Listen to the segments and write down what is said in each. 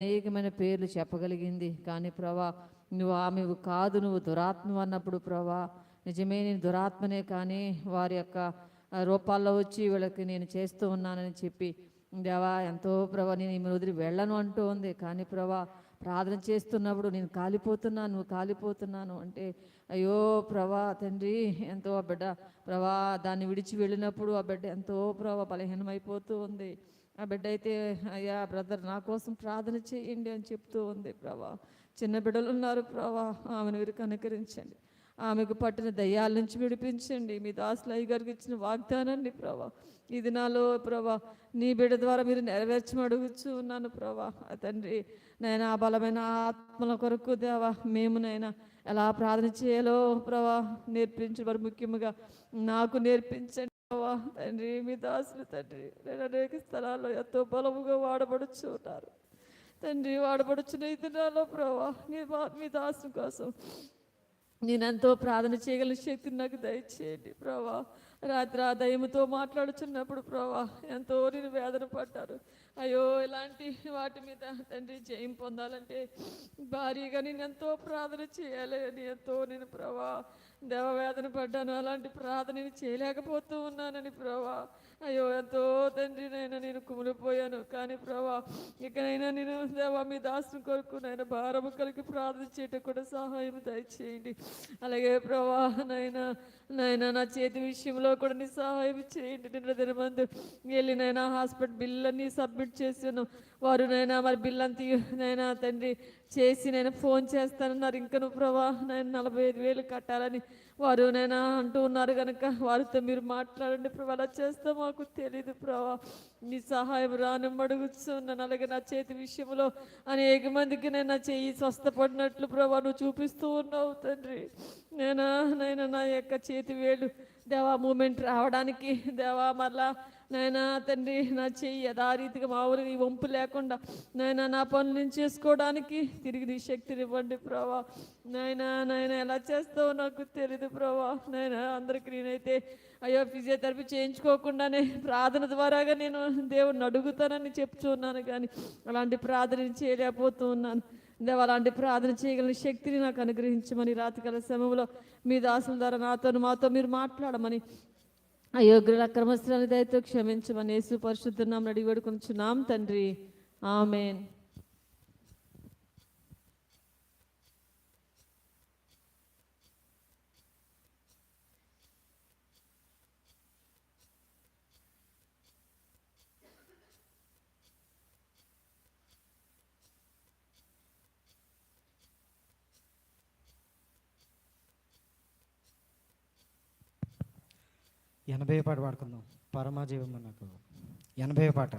అనేకమైన పేర్లు చెప్పగలిగింది. కానీ ప్రభా నువ్వు ఆమెవు కాదు, నువ్వు దురాత్మ అన్నప్పుడు ప్రభా నిజమే నేను దురాత్మనే, కానీ వారి యొక్క రూపాల్లో వచ్చి వీళ్ళకి నేను చేస్తూ ఉన్నానని చెప్పి దేవా ఎంతో ప్రభా నేను ఈమె వదిలి వెళ్ళను అంటూ ఉంది. కానీ ప్రభా ప్రార్థన చేస్తున్నప్పుడు నేను కాలిపోతున్నాను, నువ్వు కాలిపోతున్నాను అంటే అయ్యో ప్రభా తండ్రి ఎంతో ఆ బిడ్డ ప్రభా దాన్ని విడిచి వెళ్ళినప్పుడు ఆ బిడ్డ ఎంతో ప్రభా బలహీనమైపోతూ ఉంది. ఆ బిడ్డ అయితే అయ్యా బ్రదర్ నా కోసం ప్రార్థన చేయండి అని చెప్తూ ఉంది. ప్రభా చిన్న బిడ్డలు ఉన్నారు ప్రభా, ఆమెను మీరు కనుకరించండి, ఆమెకు పట్టిన దయ్యాల నుంచి విడిపించండి. మీ దాసులు అయ్య గారికి ఇచ్చిన వాగ్దానాన్ని ప్రభా ఈ దినాల్లో ప్రభా నీ బిడ్డ ద్వారా మీరు నెరవేర్చమని అడుగుచూ ఉన్నాను ప్రభా. తండ్రి నైనా ఆ బలమైన ఆత్మల కొరకు దేవా మేము నైనా ఎలా ప్రార్థన చేయాలో ప్రభా నేర్పించి, మరి ముఖ్యంగా నాకు నేర్పించండి ప్రభా. తండ్రి మీ దాసులు తండ్రి నేను అనేక స్థలాల్లో ఎంతో బలముగా వాడబడుచు ఉన్నారు తండ్రి, వాడబడుచున్న ఈ దినాల్లో ప్రభా మీ దాసు కోసం నేనెంతో ప్రార్థన చేయగలిగిన శక్తిని నాకు దయచేయండి ప్రభా. రాత్రి ఆ దయ్యముతో మాట్లాడుచున్నప్పుడు ప్రభా ఎంతో నేను వేదన పడ్డారు. అయ్యో ఇలాంటి వాటి మీద తండ్రి జయం పొందాలంటే భారీగా నేను ఎంతో ప్రార్థన చేయాలి అని ఎంతో నేను ప్రభా దేవవేదన పడ్డాను. అలాంటి ప్రార్థన నేను చేయలేకపోతూ ఉన్నానని ప్రభా అయ్యో ఎంతో తండ్రి నేను కుమిలిపోయాను. కానీ ప్రభా ఇకనైనా నేను దేవా మీ దాసుని కొరకు నైనా భారము కలిగి ప్రార్థన చేయటం కూడా సహాయం దయచేయండి. అలాగే ప్రభా నైనా నా చేతి విషయంలో కూడా నీ సహాయం చేయండి. నిన్న దినమందు వెళ్ళి నైనా హాస్పిటల్ బిల్లన్నీ సబ్మిట్ చేసాను. వారు నైనా మరి బిల్ అంతా నైనా తండ్రి చేసి నేను ఫోన్ చేస్తానన్నారు. ఇంకను ప్రభా నేను 45,000 కట్టాలని వారు నైనా అంటూ ఉన్నారు కనుక వారితో మీరు మాట్లాడండి ప్రభా. అలా చేస్తా మాకు తెలీదు ప్రభా, నీ సహాయం రానమ్మడుగుతున్నాను. అలాగే నా చేతి విషయంలో అనేక మందికి నేను నా చెయ్యి స్వస్థపడినట్లు ప్రభా నువ్వు చూపిస్తూ ఉన్నావు తండ్రి. నైనా నా యొక్క చేతి వేలు దేవా మూమెంట్ రావడానికి దేవా మరలా నైనా తండ్రి నా చెయ్యి యథారీతిగా మామూలుగా ఈ వంపు లేకుండా నైనా నా పనులు చేసుకోవడానికి తిరిగి నీ శక్తిని ఇవ్వండి ప్రభా. నైనా ఎలా చేస్తావో నాకు తెలీదు ప్రభా. నైనా అందరికి నేనైతే అయ్యో ఫిజియోథెరపీ చేయించుకోకుండానే ప్రార్థన ద్వారాగా నేను దేవుడిని అడుగుతానని చెప్తున్నాను, కానీ అలాంటి ప్రార్థన చేయలేకపోతూ ఉన్నాను. దేవ అలాంటి ప్రార్థన చేయగలిగిన శక్తిని నాకు అనుగ్రహించమని రాత్రికాల సమయంలో మీ దాసుల ద్వారా మాతో మీరు మాట్లాడమని అయోగ్యుల అక్రమస్తులని దయతో క్షమించమని యేసు పరిశుద్ధ నామమున అడిగి వేడుకొనుచున్నాం తండ్రి, ఆమేన్. ఎనభై పాట పాడుకుందాం. పరమజీవము నాకు 80 పాట.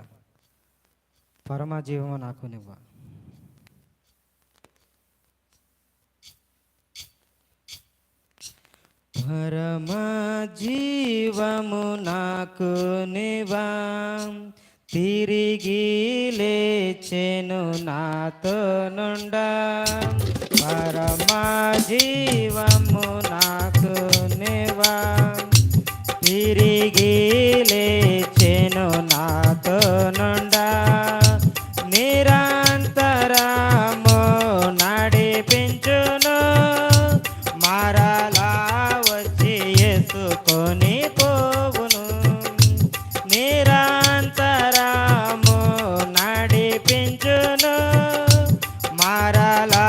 పరమజీవము నాకు నివ్వ. పరమజీవము నాకు నివ్వ, తిరిగి లేచెను నాతో నుండా. పరమజీవము నాకు నివ్వ, తిరిగి లేచెను నాతో నుండా. నిరంతరము నడిపించును, మరలా వచ్చి యేసుకొని పోవును. నిరంతరము నడిపించును, మరలా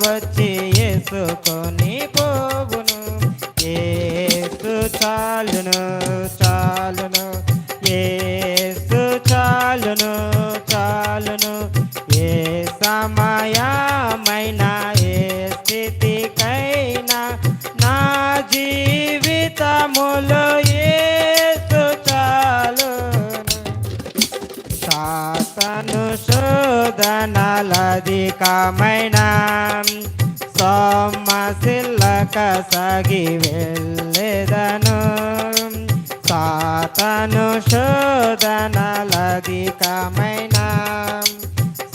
వచ్చి యేసుకొని పోవును. యేసు చాలును చాలును, యేసు చాలును చాలును. ఏ సమయమైనా ఏ స్థితికైనా నా జీవితములో యేసు చాలును. సాతాను శోధనలధికమైన సొమ్మసిల్లక సాగి వెళ్ళేదను. సాతాను శోధనలధికమైన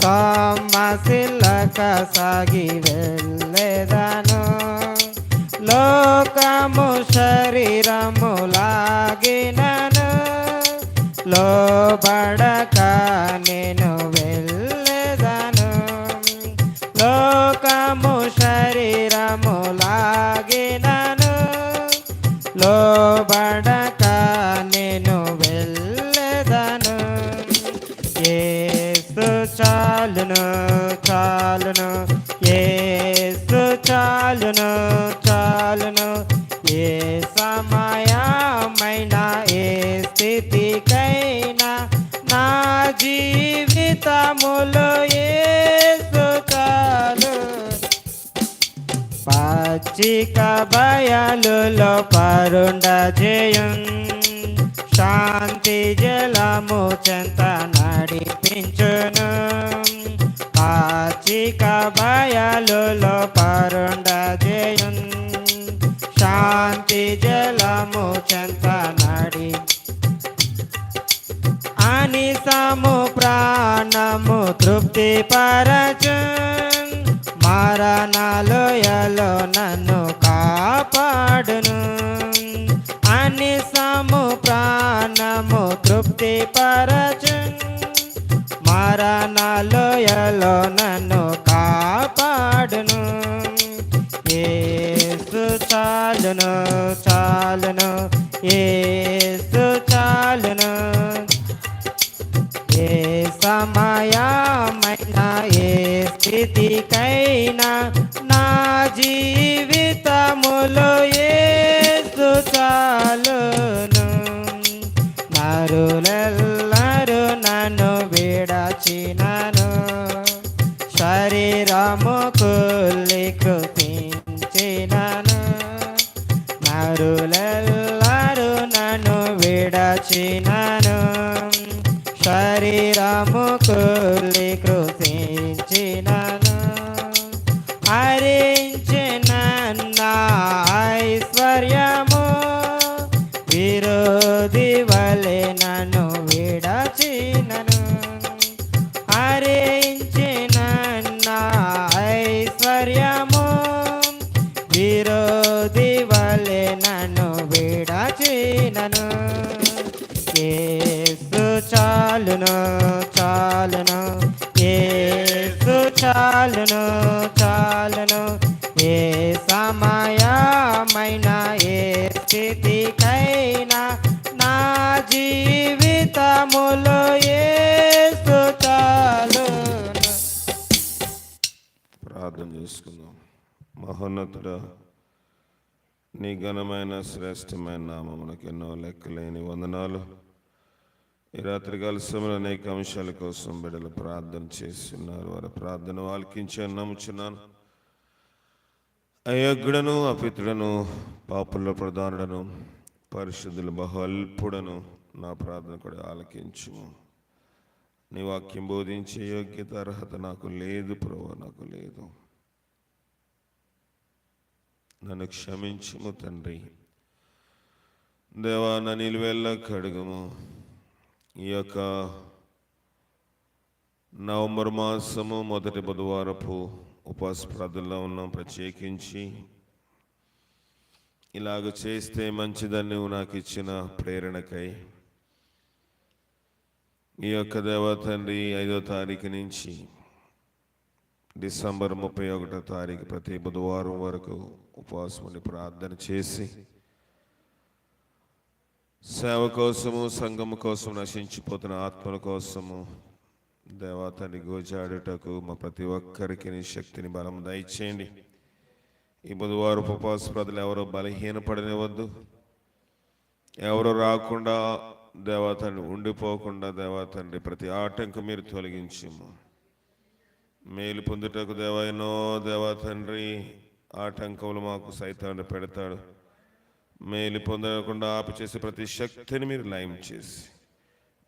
సొమ్మసిల్లక సాగి వెళ్ళేదను. లోకము శరీరము లాగినను, లోబడక నేను వెళ్ళేదను. చాలును చాలును యేసు చాలును చాలును ఏ సమయమైనా ఏ స్థితికైనా నా జీవితములో యేసు చాలు పచ్చిక బయలులో పరుండ జయం శాంతి జలము చెంత నడిపించును పచ్చిక బయలులో పరుండ జయం శాంతి జలము చెంత నడి అనిసము ప్రాణము తృప్తి పరచు మరణలోయలో నన్ను కాపాడును అనిసము ప్రాణము తృప్తి పరచు మరణలోయలో నన్ను కాపాడును యేసు చాలును చాలును యేసు చాలును ఏ సమయమైనా ఏ స్థితికైనా నా జీవితములో యేసు చాలును నరులెల్లరూ నన్ను విడచినను శరీరము కుల్లి కృపించినను నరులెల్లరూ నన్ను విడచినను శరీరము కుల్లి కృషించినను హరించిన ఐశ్వర్యము విరోధి వలె నన్ను విడచినను హరించిన ఐశ్వర్యము విరోధి వలె నన్ను విడచినను యేసు చాలును చాలును యేసు చాలును చాలును ఏ సమయమైనా ఏ స్థితికైనా నా జీవితములో యేసు చాలును. ప్రార్థన చేసుకుందాం. మహోన్నతుడా, నీ ఘనమైన శ్రేష్టమైన నామమునకు ఎన్నో లెక్కలేని వందనాలు. ఈ రాత్రికాల సమయంలో అనేక అంశాల కోసం బిడ్డలు ప్రార్థన చేస్తున్నారు. వారి ప్రార్థన ఆలకించి నమ్ముచున్నాను. అయోగ్యుడను అపితుడను పాపుల ప్రధానుడను పరిశుద్ధులు బహు అల్పుడను నా ప్రార్థన కూడా ఆలకించుము. నీ వాక్యం బోధించే యోగ్యత అర్హత నాకు లేదు ప్రభువా, నాకు లేదు. నన్ను క్షమించుము తండ్రి. దేవా, నా నిలువెల్ల కడుగుము. ఈ యొక్క నవంబర్ మాసము మొదటి బుధవారపు ఉపవాస ప్రార్థనలో ఉన్నాం. ప్రత్యేకించి ఇలాగ చేస్తే మంచిదని నువ్వు నాకు ఇచ్చిన ప్రేరణకై ఈ యొక్క దేవా తండ్రి 5వ తారీఖు నుంచి డిసెంబర్ 31వ తారీఖు ప్రతి బుధవారం వరకు ఉపవాసం ఉండి ప్రార్థన చేసి సేవ కోసము, సంఘము కోసం, నశించిపోతున్న ఆత్మల కోసము దేవా తండ్రి గోజాడుటకు మా ప్రతి ఒక్కరికి నీ శక్తిని బలం దయచేయండి. ఈ బుధవారం ఉపవాస ప్రార్థనలు ఎవరో బలహీనపడనివద్దు, ఎవరు రాకుండా దేవా తండ్రి ఉండిపోకుండా దేవా తండ్రి ప్రతి ఆటంకం మీరు తొలగించము. మేలు పొందుటకు దేవా ఎన్నో దేవా తండ్రి ఆటంకములు మాకు సైతాన్ని పెడతాడు. మేలు పొందకుండా ఆపు చేసి ప్రతి శక్తిని మీరు లయం చేసి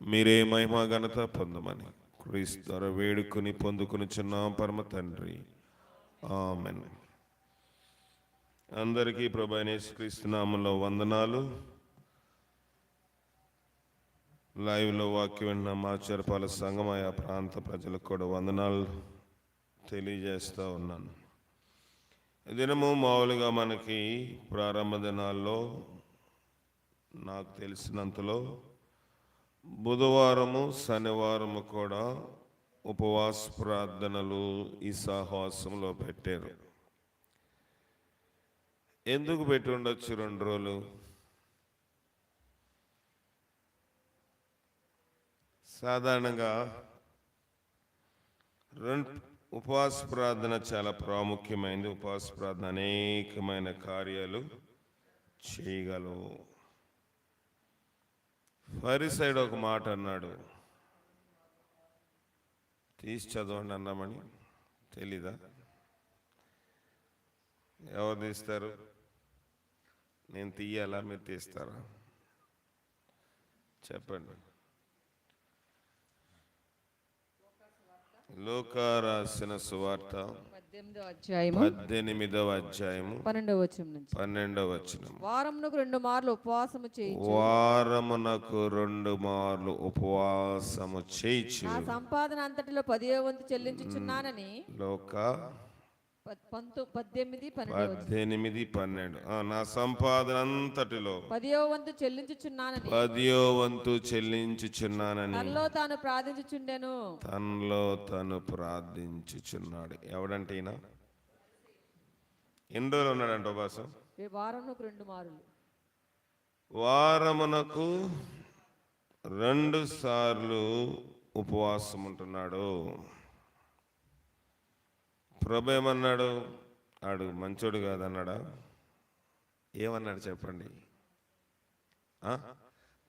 మీరే మహిమ ఘనత పొందమని క్రీస్తు ద్వారా వేడుకుని పొందుకునిచున్నాం పరమ తండ్రి, ఆమేన్. అందరికీ ప్రభు అయిన యేసుక్రీస్తు నామములో వందనాలు. లైవ్లో వాక్యం విన్న మాచర్పాల సంఘం ఆయా ప్రాంత ప్రజలకు కూడా వందనాలు తెలియజేస్తూ ఉన్నాను. దినము మామూలుగా మనకి ప్రారంభ దినాల్లో నాకు తెలిసినంతలో బుధవారము, శనివారము కూడా ఉపవాస ప్రార్థనలు ఈ సహవాసంలో పెట్టారు. ఎందుకు పెట్టి ఉండొచ్చు 2 రోజులు? సాధారణంగా ఉపవాస ప్రార్థన చాలా ప్రాముఖ్యమైనది. ఉపవాస ప్రార్థన అనేకమైన కార్యాలు చేయగలవు. ఫరిసైడు ఒక మాట అన్నాడు, తీసి చదవండి అన్నామని. తెలీదా? ఎవరు తీస్తారు? నేను తీయాలా, మీరు తీస్తారా? చెప్పండి. లూకా రాసిన సువార్త 18వ అధ్యాయము 18వ అధ్యాయము 12వ వచనం నుంచి. 12వ వచనం. వారమునకు 2 మార్లు ఉపవాసము చేయించు, వారమునకు 2 మార్లు ఉపవాసము చేయించు. నా సంపాదన అంతటిలో 10వ వంతు చెల్లించుచున్నానని. లూకా 18, 12. 18, 12. నా సంపాదన అంతటిలో 10వ వంతు చెల్లించుచున్నానని 10వ వంతు చెల్లించుచున్నానని తనలో తాను ప్రార్థించుచుండెను. తనలో తను ప్రార్థించుచున్నాడు. ఎవడంటే ఈయన ఎన్ని రోజులు ఉన్నాడంట ఉపవాసం? వారమునకు 2 మార్లు. వారమునకు 2 సార్లు ఉపవాసం ఉంటున్నాడు. ప్రభు ఏమన్నాడు? ఆడు మంచోడు కాదన్నాడా? ఏమన్నాడు చెప్పండి?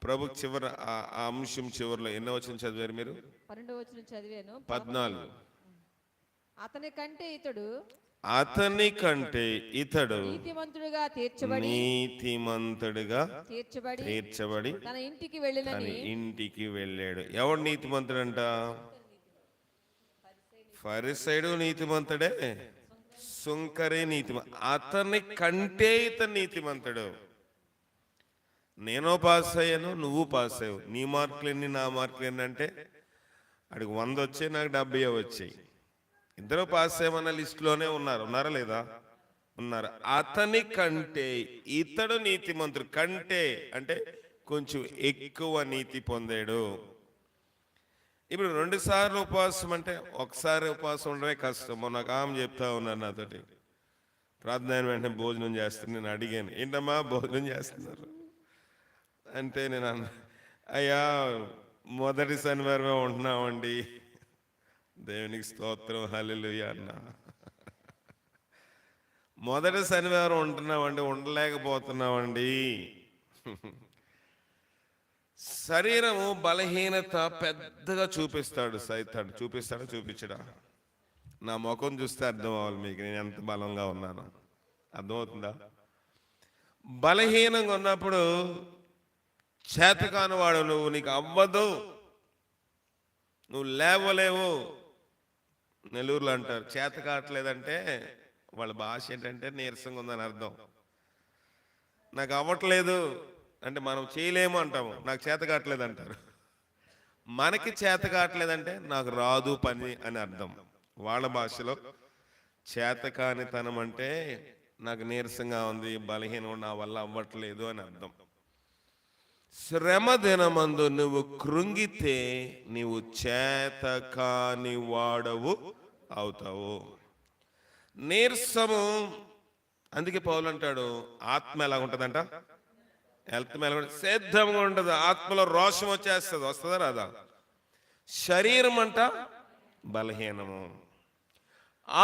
ప్రభు చివరి ఆ అంశం చివరిలో ఎన్నో వచనం చదివారు మీరు? 12వ వచనం చదివాను. 14. అతని కంటే ఇతడు నీతిమంతుడిగా తీర్చబడి తన ఇంటికి వెళ్ళాడు. ఎవడు నీతిమంతుడంట? ఫరిసైడు నీతిమంతుడే, సుంకరే అతని కంటే ఇతను నీతిమంతుడు. నేను పాస్ అయ్యాను, నువ్వు పాస్ అయ్యావు. నీ మార్కులు ఎన్ని, నా మార్కులు ఎన్ని అంటే అడిగి 100 వచ్చాయి, నాకు 70 వచ్చాయి. ఇద్దరు పాస్ అయ్యమన్న లిస్టులోనే ఉన్నారా లేదా? ఉన్నారు. అతని కంటే ఇతడు నీతిమంతుడు. కంటే అంటే కొంచెం ఎక్కువ నీతి పొందాడు. ఇప్పుడు 2 సార్లు ఉపవాసం అంటే ఒకసారి ఉపవాసం ఉండడమే కష్టం. నాకు ఆమె చెప్తా ఉన్నాను నాతోటి, ప్రార్థన వెంటనే భోజనం చేస్తాను. నేను అడిగాను, ఏంటమ్మా భోజనం చేస్తున్నారు అంటే, నేను అయ్యా మొదటి శనివారమే ఉంటున్నామండి. దేవునికి స్తోత్రం, హల్లెలూయా అన్న. మొదటి శనివారం ఉంటున్నామండి, ఉండలేకపోతున్నామండి. శరీరము బలహీనత పెద్దగా చూపిస్తాడు సైతాడు. చూపించడా? నా ముఖం చూస్తే అర్థం అవ్వాలి మీకు నేను ఎంత బలంగా ఉన్నాను. అర్థమవుతుందా? బలహీనంగా ఉన్నప్పుడు చేతకాని వాడు నువ్వు, నీకు అవ్వదు, నువ్వు లేవలేవు. నెల్లూరులో అంటారు చేత కావట్లేదంటే వాళ్ళ భాష ఏంటంటే నీరసంగా ఉందని అర్థం. నాకు అవ్వట్లేదు అంటే మనం చేయలేము అంటాము, నాకు చేత కావట్లేదు అంటారు. మనకి చేత కావట్లేదంటే నాకు రాదు పని అని అర్థం. వాళ్ళ భాషలో చేతకానితనం అంటే నాకు నీరసంగా ఉంది, బలహీనం, నా వల్ల అవ్వట్లేదు అని అర్థం. శ్రమ దినమందు నువ్వు కృంగితే నీవు చేతకాని వాడవు అవుతావు. నీరసము. అందుకే పౌలు అంటాడు, ఆత్మ ఎలా ఉంటుందంట? హెల్త్ మీద సిద్ధంగా ఉంటుంది. ఆత్మలో రోషం వచ్చేస్తుంది. వస్తుందా రాదా? శరీరం అంట బలహీనము,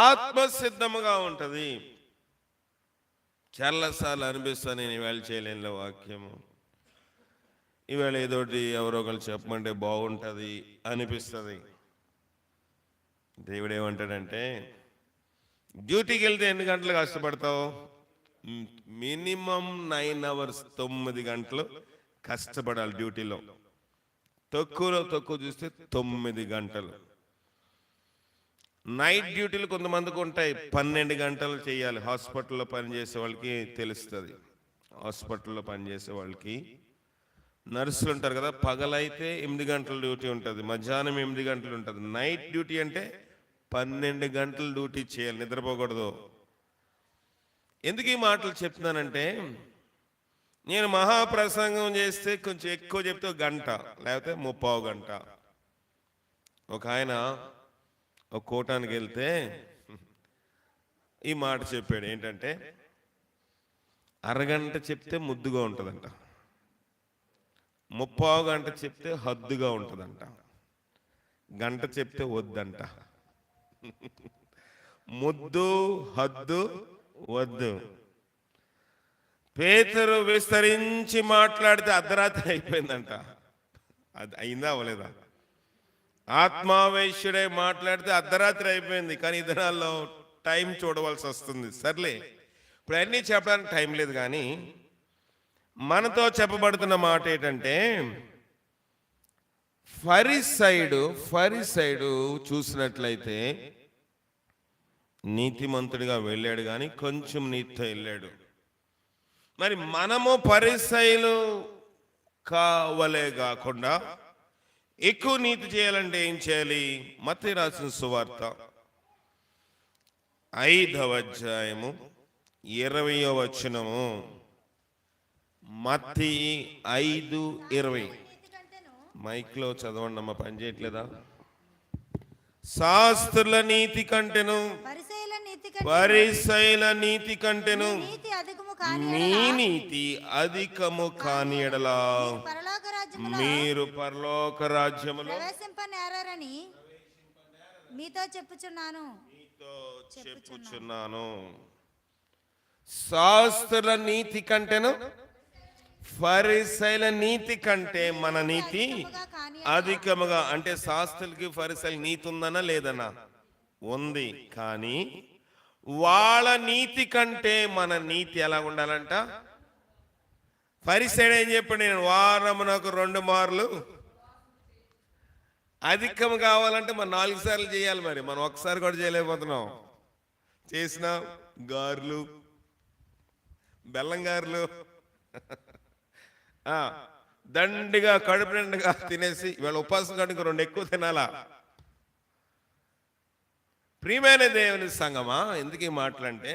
ఆత్మ సిద్ధముగా ఉంటుంది. చాలాసార్లు అనిపిస్తాను నేను ఈవేళ చేయలేనులే వాక్యము, ఈవేళ ఏదోటి ఎవరో ఒకరు చెప్పమంటే బాగుంటుంది అనిపిస్తుంది. దేవుడు ఏమంటాడంటే, డ్యూటీకి వెళ్తే ఎన్ని గంటలు కష్టపడతావు? మినిమం 9 hours, 9 గంటలు కష్టపడాలి డ్యూటీలో. తక్కువలో తక్కువ చూస్తే 9 గంటలు. నైట్ డ్యూటీలు కొంతమందికి ఉంటాయి, 12 గంటలు చేయాలి. హాస్పిటల్లో పనిచేసే వాళ్ళకి తెలుస్తుంది. హాస్పిటల్లో పనిచేసే వాళ్ళకి నర్సులు ఉంటారు కదా, పగలైతే 8 గంటల డ్యూటీ ఉంటుంది, మధ్యాహ్నం 8 గంటలు ఉంటుంది. నైట్ డ్యూటీ అంటే 12 గంటలు డ్యూటీ చేయాలి, నిద్రపోకూడదు. ఎందుకు ఈ మాటలు చెప్తున్నానంటే, నేను మహాప్రసంగం చేస్తే కొంచెం ఎక్కువ చెప్తే 1 గంట, లేకపోతే 3/4 గంట. ఒక ఆయన ఒక కోటానికి వెళ్తే ఈ మాట చెప్పాడు, ఏంటంటే 1/2 గంట చెప్తే ముద్దుగా ఉంటుందంట, 3/4 గంట చెప్తే హద్దుగా ఉంటుందంట, 1 గంట చెప్తే వద్దంట. ముద్దు హద్దు వద్దు. పేతురు విస్తరించి మాట్లాడితే అర్ధరాత్రి అయిపోయిందంట. అది అయిందా అవ్వలేదా? ఆత్మావేశుడై మాట్లాడితే అర్ధరాత్రి అయిపోయింది. కానీ ఈ దినాల్లో టైం చూడవలసి వస్తుంది. సర్లే, ఇప్పుడు అన్నీ చెప్పడానికి టైం లేదు. కానీ మనతో చెప్పబడుతున్న మాట ఏంటంటే, ఫరిసైడు చూసినట్లయితే నీతిమంతుడిగా వెళ్ళాడు, కానీ కొంచెం నీతితో వెళ్ళాడు. మరి మనము పరిసయ్యులు కావలే కాకుండా ఎక్కువ నీతి చేయాలంటే ఏం చేయాలి? మత్తయి రాసిన సువార్త 5వ అధ్యాయము 20వ వచనము. మత్తయి 5:20. మైక్లో చదవండి అమ్మ, పని చేయట్లేదా? శాస్త్రుల నీతి కంటెను పరిసయ్యుల నీతి కంటెను మీ నీతి అధికము కాని ఎడలా మీరు పరలోక రాజ్యములో ప్రవేశింపనేరని మీతో చెప్పుచున్నాను. శాస్త్రుల నీతి కంటెను ఫరిసైల నీతి కంటే మన నీతి అధికముగా. అంటే శాస్త్రులకి ఫరిసైల నీతి ఉందనా లేదనా? ఉంది. కానీ వాళ్ళ నీతి కంటే మన నీతి ఎలా ఉండాలంట? ఫరిసైడు ఏం చెప్పండి, నేను వారమునకు 2 మార్లు అధికం కావాలంటే మనం 4 సార్లు చేయాలి. మరి మనం ఒకసారి కూడా చేయలేకపోతున్నాం. చేసిన గారెలు, బెల్లం గారెలు దండిగా కడుపు నిండుగా తినేసి ఇవాళ ఉపాసం కనుక 2 ఎక్కువ తినాలా? ప్రియమైన దేవుని సంగమా, ఎందుకు ఈ మాటలంటే,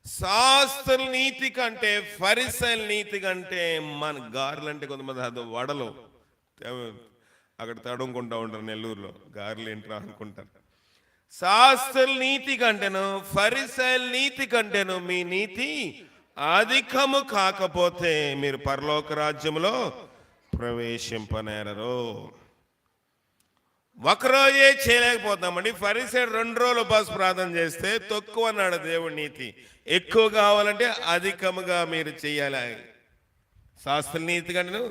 శాస్త్రుల నీతి కంటే ఫరిసైల నీతి కంటే మన గారెలు అంటే కొంతమంది అది వడలు అక్కడ తడుముకుంటా ఉంటారు. నెల్లూరులో గారెలు ఏంట్రా అనుకుంటారు. శాస్త్రుల నీతి కంటేను ఫరిసైల నీతి కంటేను మీ నీతి అధికము కాకపోతే మీరు పరలోక రాజ్యంలో ప్రవేశింపనేరరు. ఒకరోజే చేయలేకపోతామండి. ఫరిసైడు 2 రోజులు ఉపవాస ప్రార్థన చేస్తే తక్కువ అన్నాడు దేవుడి నీతి. ఎక్కువ కావాలంటే అధికముగా మీరు చెయ్యాలి. శాస్త్రుల నీతి కంటేను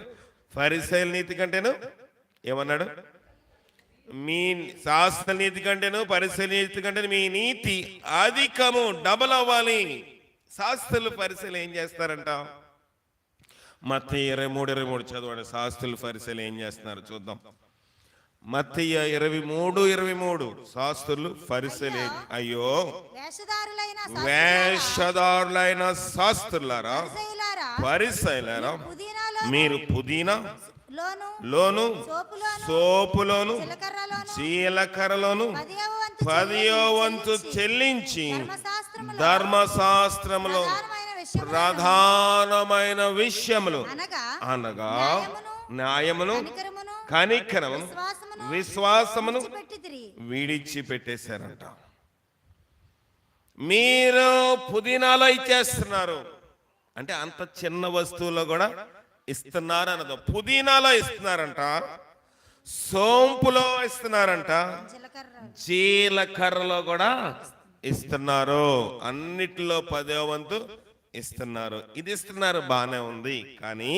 ఫరిసైల నీతి కంటేను ఏమన్నాడు? మీ శాస్త్ర నీతి కంటేను ఫరిసైల నీతి కంటేను మీ నీతి అధికము, డబల్ అవ్వాలి. శాస్త్రులు ఫరిసైలు ఏం చేస్తారంట? మత్తయి 23:23 చదవండి. శాస్త్రులు ఫరిసైలు ఏం చేస్తున్నారు చూద్దాం. మత్తయి 23:23. శాస్త్రులు ఫరిసైలు అయ్యో వేషధారులైన శాస్త్రులారా ఫరిసైలారా, మీరు పుదీనా లోను సోపులోను జీలకర్రలోను 10వ వంతు చెల్లించి ధర్మశాస్త్రములో ప్రధానమైన విషయములు అనగా న్యాయమును కనికరమును విశ్వాసమును విడిచిపెట్టేశారంట. మీరు పుదీనాలో ఇచ్చేస్తున్నారు అంటే అంత చిన్న వస్తువులో కూడా ఇస్తున్నారు అన్నది. పుదీనాలో ఇస్తున్నారంట, సోంపులో ఇస్తున్నారంట, జీలకర్రలో కూడా ఇస్తున్నారు. అన్నిటిలో 10వ వంతు ఇస్తున్నారు. ఇది ఇస్తున్నారు, బానే ఉంది. కానీ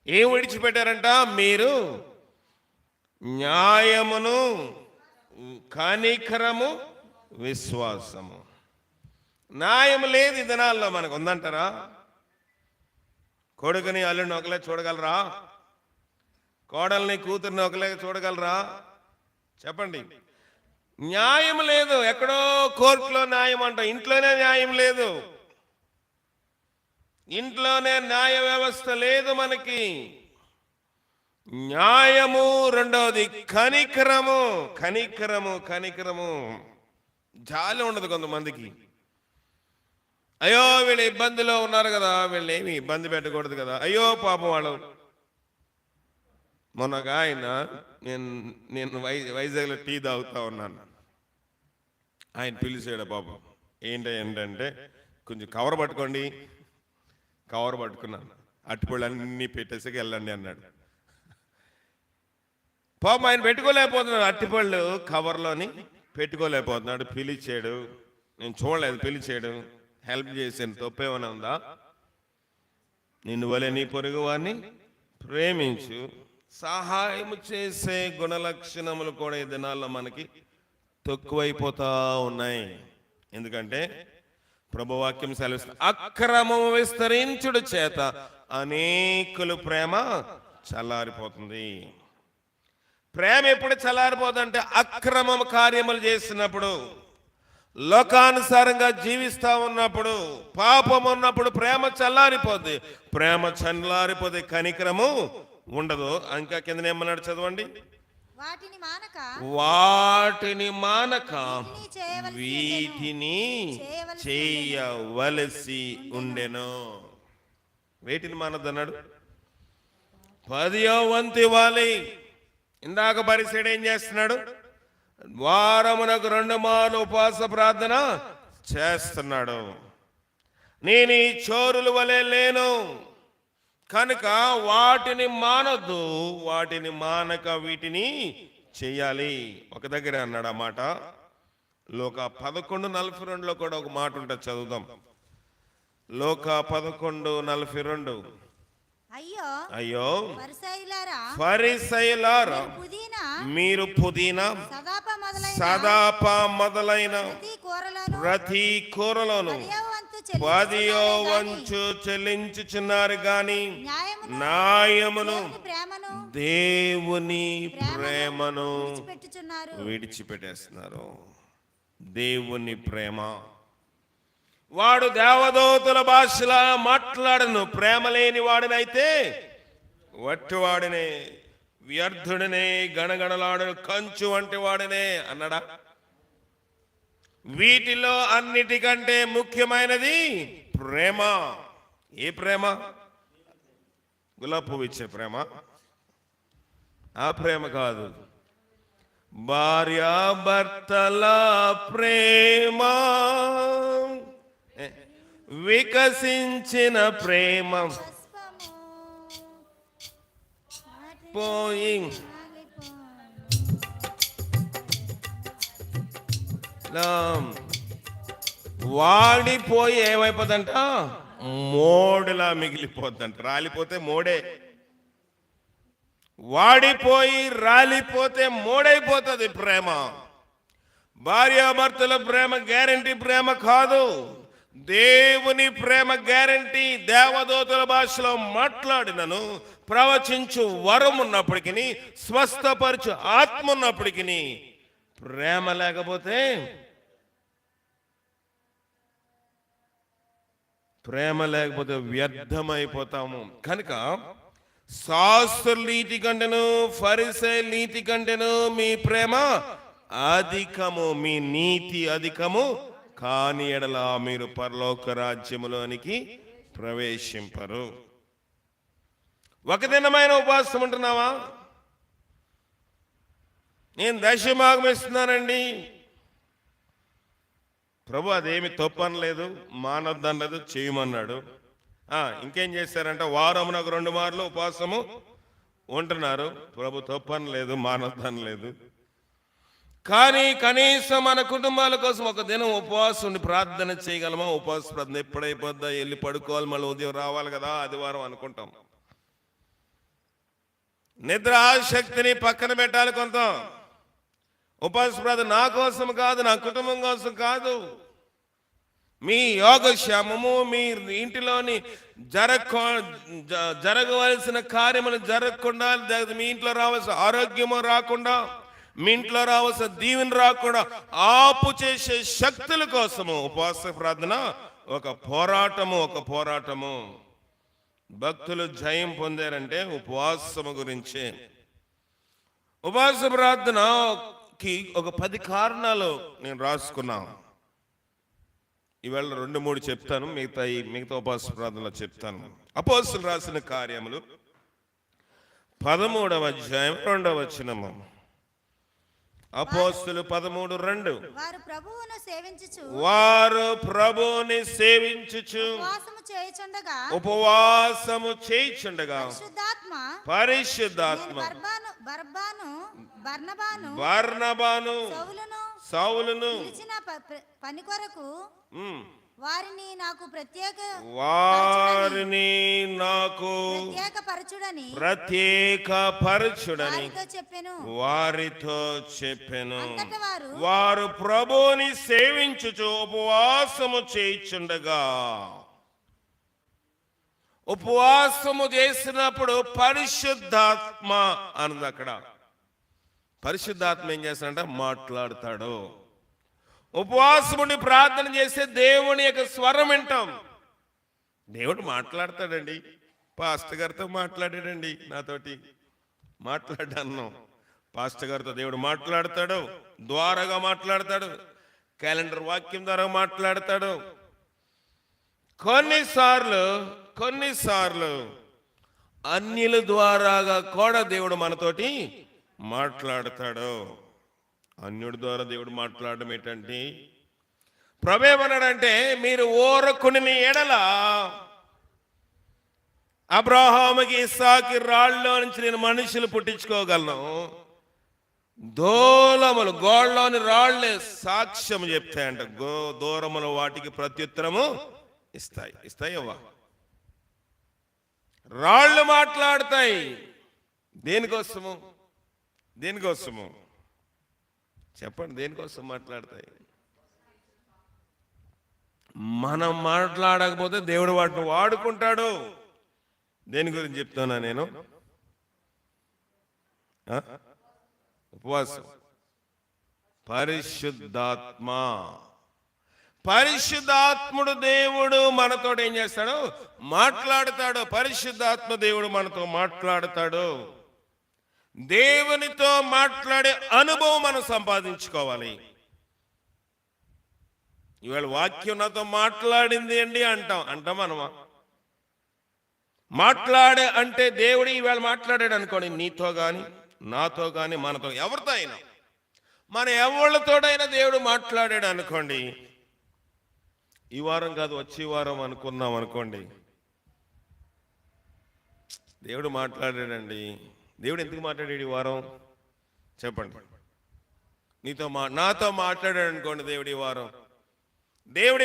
ఏం విడిచిపెట్టారంట? మీరు న్యాయమును కనికరము విశ్వాసము. న్యాయం లేదు ఈ దినాల్లో. మనకు ఉందంటారా? కొడుకుని అల్లుడిని ఒకలే చూడగలరా? కోడల్ని కూతుర్ని ఒకలే చూడగలరా? చెప్పండి. న్యాయం లేదు. ఎక్కడో కోర్టులో న్యాయం అంట, ఇంట్లోనే న్యాయం లేదు. ఇంట్లోనే న్యాయ వ్యవస్థ లేదు మనకి. న్యాయము, రెండవది కనికరము. కనికరము కనికరము జాలి ఉండదు కొంతమందికి. అయ్యో వీళ్ళు ఇబ్బందిలో ఉన్నారు కదా, వీళ్ళు ఏమి ఇబ్బంది పెట్టకూడదు కదా, అయ్యో పాపం వాళ్ళు. మొన్నగా ఆయన నేను వైజాగ్లో టీ తాగుతా ఉన్నాను. ఆయన పిలిచాడు పాపం. ఏంటంటే కొంచెం కవర్ పట్టుకోండి. కవర్ పట్టుకున్నాను. అట్టుపళ్ళు అన్నీ పెట్టేసి వెళ్ళండి అన్నాడు. పాపం ఆయన పెట్టుకోలేకపోతున్నాడు. అట్టిపళ్ళు కవర్లోని పెట్టుకోలేకపోతున్నాడు, పిలిచాడు, నేను చూడలేదు, పిలిచాడు, హెల్ప్ చేసాను, తప్పేమైనా ఉందా? నిన్ను వలె నీ పొరుగు వారిని ప్రేమించు. సహాయం చేసే గుణలక్షణములు కూడా ఈ దినాల్లో మనకి తక్కువైపోతా ఉన్నాయి. ఎందుకంటే ప్రభువాక్యం సెలవిస్తుంది, అక్రమము విస్తరించుడు చేత అనేకులు ప్రేమ చల్లారిపోతుంది. ప్రేమ ఎప్పుడు చల్లారిపోతుందంటే అక్రమం కార్యములు చేసినప్పుడు, లోకానుసారంగా జీవిస్తా ఉన్నప్పుడు, పాపం ఉన్నప్పుడు ప్రేమ చల్లారిపోద్ది. ప్రేమ చల్లారిపోతే కనికరము ఉండదు. ఇంకా కింద ఏమన్నాడు చదవండి. వాటిని మానక వీటిని చేయవలసి ఉండెను. వేటిని మానద్దన్నాడు? 10వ వంతు ఇవ్వాలి. ఇందాక పరిసెడు ఏం చేస్తున్నాడు? వారమునకు 2 మార్లు ఉపవాస ప్రార్థన చేస్తున్నాడు. నేను ఈ చోరుల వలె లేను కనుక వాటిని మానొద్దు, వాటిని మానక వీటిని చెయ్యాలి. ఒక దగ్గర అన్నాడు ఆ మాట. లోక 11:42 కూడా ఒక మాట ఉంటుంది, చదువుదాం. లోక 11:42. అయ్యో ఫరిసయ్యులారా, మీరు పుదీనా సదాప మొదలైన ప్రతి కూరలోను 10వ వంతు చెల్లించుచున్నారు గాని న్యాయమును దేవుని ప్రేమను విడిచిపెట్టేస్తున్నారు. దేవుని ప్రేమ, వాడు దేవదూతల భాషలా మాట్లాడను, ప్రేమ లేని వాడినైతే వట్టివాడినే, వ్యర్థుడినే, గణగణలాడు కంచు వంటి వాడినే అన్నాడా? వీటిలో అన్నిటికంటే ముఖ్యమైనది ప్రేమ. ఏ ప్రేమ? గులాబీ పువ్వు ఇచ్చే ప్రేమ? ఆ ప్రేమ కాదు. భార్యాభర్తల ప్రేమ, వికసించిన ప్రేమ పోయి వాడిపోయి ఏమైపోతుందంట? మోడులా మిగిలిపోద్దంట. రాలిపోతే మోడే, వాడిపోయి రాలిపోతే మోడైపోతుంది ప్రేమ. భార్యాభర్తల ప్రేమ గ్యారంటీ ప్రేమ కాదు, దేవుని ప్రేమ గ్యారంటీ. దేవదూతల భాషలో మాట్లాడినను, ప్రవచించు వరం ఉన్నప్పటికీ, స్వస్థపరచు ఆత్మ ఉన్నప్పటికీ ప్రేమ లేకపోతే, వ్యర్థమైపోతాము. కనుక శాస్త్రుల నీతి కంటేను ఫరిసయ్యుల నీతి కంటేను మీ ప్రేమ అధికము, మీ నీతి అధికము కాని ఎడల మీరు పరలోక రాజ్యములోనికి ప్రవేశింపరు. ఒక దినమైన ఉపవాసం ఉంటున్నావా? నేను దశమాగం ఇస్తున్నానండి. ప్రభు అదేమి తప్పు అనలేదు, మానొద్దనలేదు, చేయమన్నాడు. ఇంకేం చేశారంటే వారమునకు 2 మార్లు ఉపవాసము ఉంటున్నారు. ప్రభు తప్పు అనలేదు, మానొద్దనలేదు. కానీ కనీసం మన కుటుంబాల కోసం ఒక దినం ఉపవాసం ఉండి ప్రార్థన చేయగలమా? ఉపవాస ప్రార్థన ఎప్పుడైపోద్దా, వెళ్ళి పడుకోవాలి, మళ్ళీ ఉదయం రావాలి కదా, ఆదివారం అనుకుంటాం. నిద్ర శక్తిని పక్కన పెట్టాలి కొంత. ఉపవాస ప్రార్థన నా కోసం కాదు, నా కుటుంబం కోసం కాదు, మీ యోగక్షేమము, మీ ఇంటిలోని జరగవలసిన కార్యములు జరగకుండా, మీ ఇంట్లో రావాల్సిన ఆరోగ్యము రాకుండా, మీ ఇంట్లో రావాల్సిన దీవెన రాకుండా ఆపు చేసే శక్తుల కోసము ఉపవాస ప్రార్థన ఒక పోరాటము. భక్తులు జయం పొందారంటే ఉపవాసము గురించే. ఉపవాస ప్రార్థనకి ఒక 10 కారణాలు నేను రాసుకున్నాను. ఈవేళ 2-3 చెప్తాను, మిగతా ఉపవాస ప్రార్థనలో చెప్తాను. అపోస్తలులు రాసిన కార్యములు 13వ అధ్యాయం 2వ వచనము. అపోస్తులు 13:2. వారు ప్రభువును సేవించుచు వారు ప్రభువుని సేవించుచు ఉపవాసము చేయుచుండగా పరిశుద్ధాత్మ బర్నబాను సౌలును పిలిచిన పని కొరకు వారిని నాకు ప్రత్యేకపరచుడని వారితో చెప్పెను. వారు ప్రభువుని సేవించుచు ఉపవాసము చేయుచుండగా, ఉపవాసము చేసినప్పుడు పరిశుద్ధాత్మ అన్నది అక్కడ. పరిశుద్ధాత్మ ఏం చేస్తాడంటే మాట్లాడతాడు. ఉపవాసముని ప్రార్థన చేస్తే దేవుని యొక్క స్వరం వింటాం. దేవుడు మాట్లాడతాడండి. పాస్టర్ గారితో మాట్లాడాడండి, నాతోటి మాట్లాడాను. పాస్టర్ గారితో దేవుడు మాట్లాడతాడు, ద్వారాగా మాట్లాడతాడు, క్యాలెండర్ వాక్యం ద్వారా మాట్లాడతాడు. కొన్నిసార్లు అన్యుల ద్వారాగా కూడా దేవుడు మనతోటి మాట్లాడతాడు. అన్యుడి ద్వారా దేవుడు మాట్లాడడం ఏంటంటే, ప్రభేమన్నాడంటే, మీరు ఓరకుని ఎడల అబ్రహాముకి ఇస్సాకి రాళ్ళలో నుంచి నేను మనుషులు పుట్టించుకోగలను. దూలములు గోళ్ళలోని రాళ్లే సాక్ష్యం చెప్తాయంట. దూరములు వాటికి ప్రత్యుత్తరము ఇస్తాయవ్వా. రాళ్ళు మాట్లాడతాయి. దేనికోసము చెప్పండి, దేనికోసం మాట్లాడతాయి? మనం మాట్లాడకపోతే దేవుడు వాటిని వాడుకుంటాడు. దేని గురించి చెప్తున్నా నేను? ఉపవాసం. పరిశుద్ధాత్ముడు దేవుడు మనతో ఏం చేస్తాడు? మాట్లాడతాడు. పరిశుద్ధాత్మ దేవుడు మనతో మాట్లాడతాడు. దేవునితో మాట్లాడే అనుభవం మనం సంపాదించుకోవాలి. ఇవాళ వాక్యం నాతో మాట్లాడింది అండి అంటాం మనమా? మాట్లాడే అంటే దేవుడు ఈవేళ మాట్లాడాడు అనుకోండి, నీతో గాని నాతో గాని మనతో ఎవరితో అయినా, మన ఎవరితోడైనా దేవుడు మాట్లాడాడు అనుకోండి, ఈ వారం కాదు వచ్చే వారం అనుకున్నాం అనుకోండి, దేవుడు మాట్లాడాడండి. దేవుడు ఎందుకు మాట్లాడాడు ఈ వారం చెప్పండి? నాతో మాట్లాడాడు అనుకోండి దేవుడి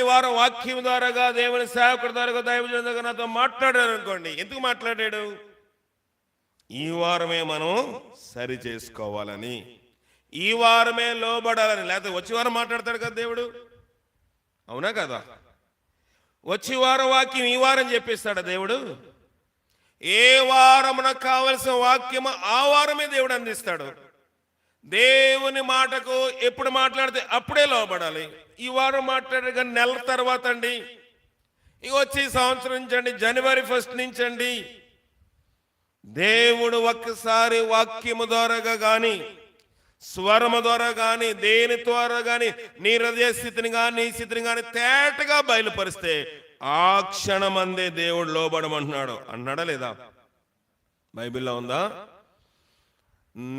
వారం వాక్యం ద్వారాగా, దేవుని సేవకుడి ద్వారాగా, దైవజనుడి ద్వారా నాతో మాట్లాడాడు అనుకోండి. ఎందుకు మాట్లాడాడు? ఈ వారమే మనం సరి చేసుకోవాలని, ఈ వారమే లోబడాలని. లేకపోతే వచ్చే వారం మాట్లాడతాడు కదా దేవుడు, అవునా కదా? వచ్చే వారం వాక్యం ఈ వారం చెప్పిస్తాడా దేవుడు? ఏ వారమునకు కావలసిన వాక్యము ఆ వారమే దేవుడు అందిస్తాడు. దేవుని మాటకు ఎప్పుడు మాట్లాడితే అప్పుడే లోబడాలి. ఈ వారం మాట్లాడే కానీ నెల తర్వాత అండి, ఇక వచ్చే సంవత్సరం నుంచి అండి, జనవరి 1 నుంచి అండి, దేవుడు ఒక్కసారి వాక్యము ద్వారాగా కానీ, స్వరము ద్వారా కానీ, దేని ద్వారా కానీ నీ హృదయ స్థితిని కానీ, నీ స్థితిని కానీ తేటగా బయలుపరిస్తే ఆ క్షణమందే దేవుడు లోబడమంటున్నాడు. అన్నాడా లేదా? బైబిల్లో ఉందా?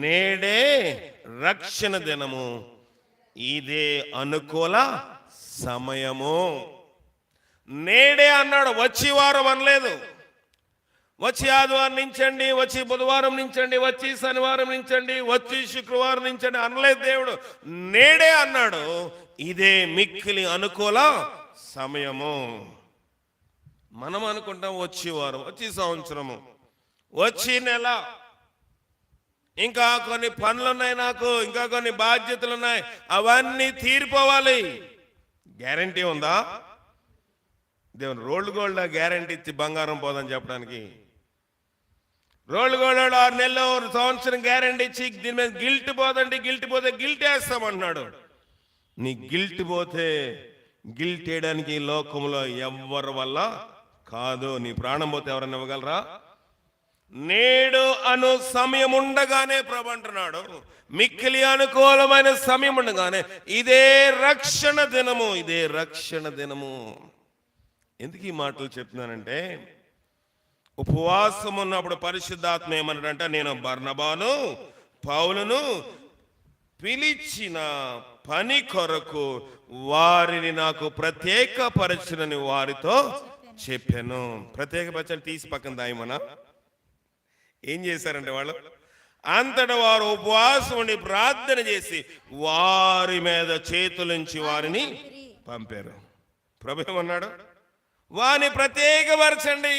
నేడే రక్షణ దినము, ఇదే అనుకూల సమయము. నేడే అన్నాడు, వచ్చి వారం అనలేదు. వచ్చి ఆదివారం నుంచండి, వచ్చి బుధవారం నుంచండి, వచ్చి శనివారం నుంచండి, వచ్చి శుక్రవారం నుంచండి అనలేదు దేవుడు. నేడే అన్నాడు, ఇదే మిక్కిలి అనుకూల సమయము. మనం అనుకుంటాం వచ్చి వారం, వచ్చి సంవత్సరము, వచ్చి నెల, ఇంకా కొన్ని పనులున్నాయి నాకు, ఇంకా కొన్ని బాధ్యతలు ఉన్నాయి, అవన్నీ తీరిపోవాలి. గ్యారంటీ ఉందా? దేవుని రోల్డ్ గోల్డ్ గ్యారంటీ ఇచ్చి బంగారం పోదని చెప్పడానికి? రోల్డ్ గోల్డ్ 6 నెలలు సంవత్సరం గ్యారంటీ ఇచ్చి దీని మీద గిల్ట్ పోదండి, గిల్ట్ పోతే గిల్ట్ వేస్తామంటున్నాడు. నీ గిల్ట్ పోతే గిల్ట్ వేయడానికి లోకంలో ఎవరి వల్ల కాదు. నీ ప్రాణం పోతే ఎవరన్నా ఇవ్వగలరా? నేడు అను సమయం ఉండగానే ప్రభు అంటున్నాడు, మిక్కిలి అనుకూలమైన సమయం ఉండగానే ఇదే రక్షణ దినము, ఇదే రక్షణ దినము. ఎందుకు ఈ మాటలు చెప్తున్నానంటే, ఉపవాసం ఉన్నప్పుడు పరిశుద్ధాత్మ ఏమన్నాడంటే, నేను బర్నబాను పౌలును పిలిచిన పని కొరకు వారిని నాకు ప్రత్యేకపరచునని వారితో చెప్పాను. ప్రత్యేకపరచని తీసి పక్కన దాయమనా. ఏం చేశారంటే వాళ్ళు అంతటా వారు ఉపవాసం ఉండి ప్రార్థన చేసి వారి మీద చేతులుంచి వారిని పంపారు. ప్రభు ఏమన్నాడు? వారిని ప్రత్యేకపరచండి.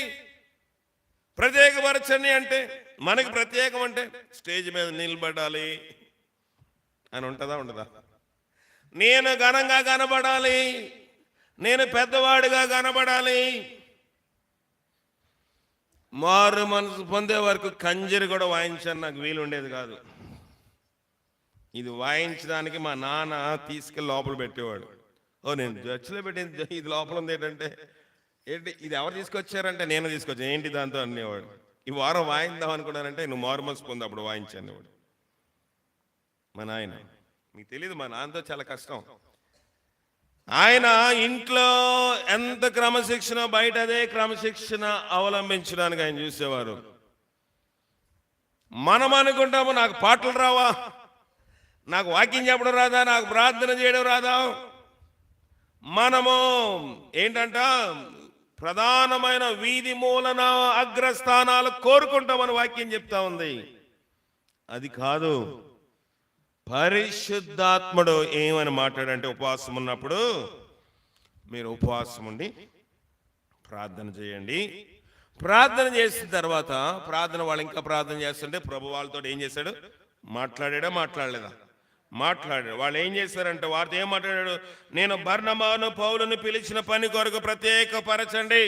ప్రత్యేకపరచండి అంటే మనకి ప్రత్యేకం అంటే స్టేజ్ మీద నిలబడాలి అని ఉంటుందా? ఉండదా? నేను ఘనంగా కనబడాలి, నేను పెద్దవాడిగా కనబడాలి. మారు మనసు పొందే వరకు కంజరి కూడా వాయించాను, నాకు వీలు ఉండేది కాదు. ఇది వాయించడానికి మా నాన్న తీసుకెళ్ళి లోపల పెట్టేవాడు. నేను చర్చిలో పెట్టింది, ఇది లోపల ఉంది ఏంటంటే, ఏంటి ఇది ఎవరు తీసుకొచ్చారంటే నేను తీసుకొచ్చాను. ఏంటి దాంతో అనేవాడు. ఈ వారం వాయిద్దాం అనుకున్నానంటే నువ్వు మారు మనసు పొంది అప్పుడు వాయించాను వాడు. మా నాయన, మీకు తెలీదు, మా నాన్నతో చాలా కష్టం. ఆయన ఇంట్లో ఎంత క్రమశిక్షణ, బయట అదే క్రమశిక్షణ అవలంబించడానికి ఆయన చూసేవారు. మనం అనుకుంటాము నాకు పాటలు రావా, నాకు వాక్యం చెప్పడం రాదా, నాకు ప్రార్థన చేయడం రాదా. మనము ఏంటంట ప్రధానమైన వీధి మూలన అగ్రస్థానాలు కోరుకుంటామని వాక్యం చెప్తా ఉంది. అది కాదు. పరిశుద్ధాత్ముడు ఏమని మాట్లాడంటే, ఉపవాసం ఉన్నప్పుడు మీరు ఉపవాసం ఉండి ప్రార్థన చేయండి. ప్రార్థన చేసిన తర్వాత వాళ్ళు ఇంకా ప్రార్థన చేస్తుంటే ప్రభు వాళ్ళతో ఏం చేశాడు? మాట్లాడాడా? మాట్లాడలేదా? మాట్లాడాడు. వాళ్ళు ఏం చేశారంటే వారితో ఏం మాట్లాడాడు? నేను బర్నబాను పౌలును పిలిచిన పని కొరకు ప్రత్యేకపరచండి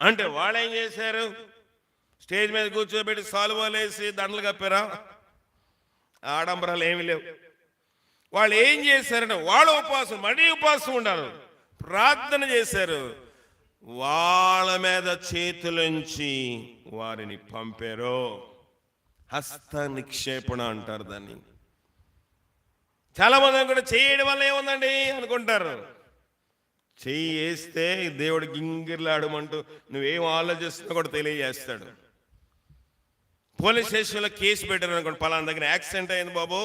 అంటే వాళ్ళు ఏం చేశారు? స్టేజ్ మీద కూర్చోబెట్టి సాల్వాలేసి దండలు కప్పారా? ఆడంబరాలు ఏమి లేవు. వాళ్ళు ఏం చేశారంటే వాళ్ళు ఉపవాసం, మరీ ఉపవాసం ఉండాలి, ప్రార్థన చేశారు. వాళ్ళ మీద చేతులుంచి వారిని పంపారు. హస్త నిక్షేపణ అంటారు దాన్ని. చాలా మంది కూడా చేయడం వల్ల ఏముందండి అనుకుంటారు. చెయ్యి వేస్తే దేవుడు గింగిర్లాడమంటూ నువ్వేం ఆలోచిస్తున్నా కూడా తెలియజేస్తాడు. పోలీస్ స్టేషన్లో కేసు పెట్టారు అనుకోండి, పలానా దగ్గర యాక్సిడెంట్ అయింది బాబు,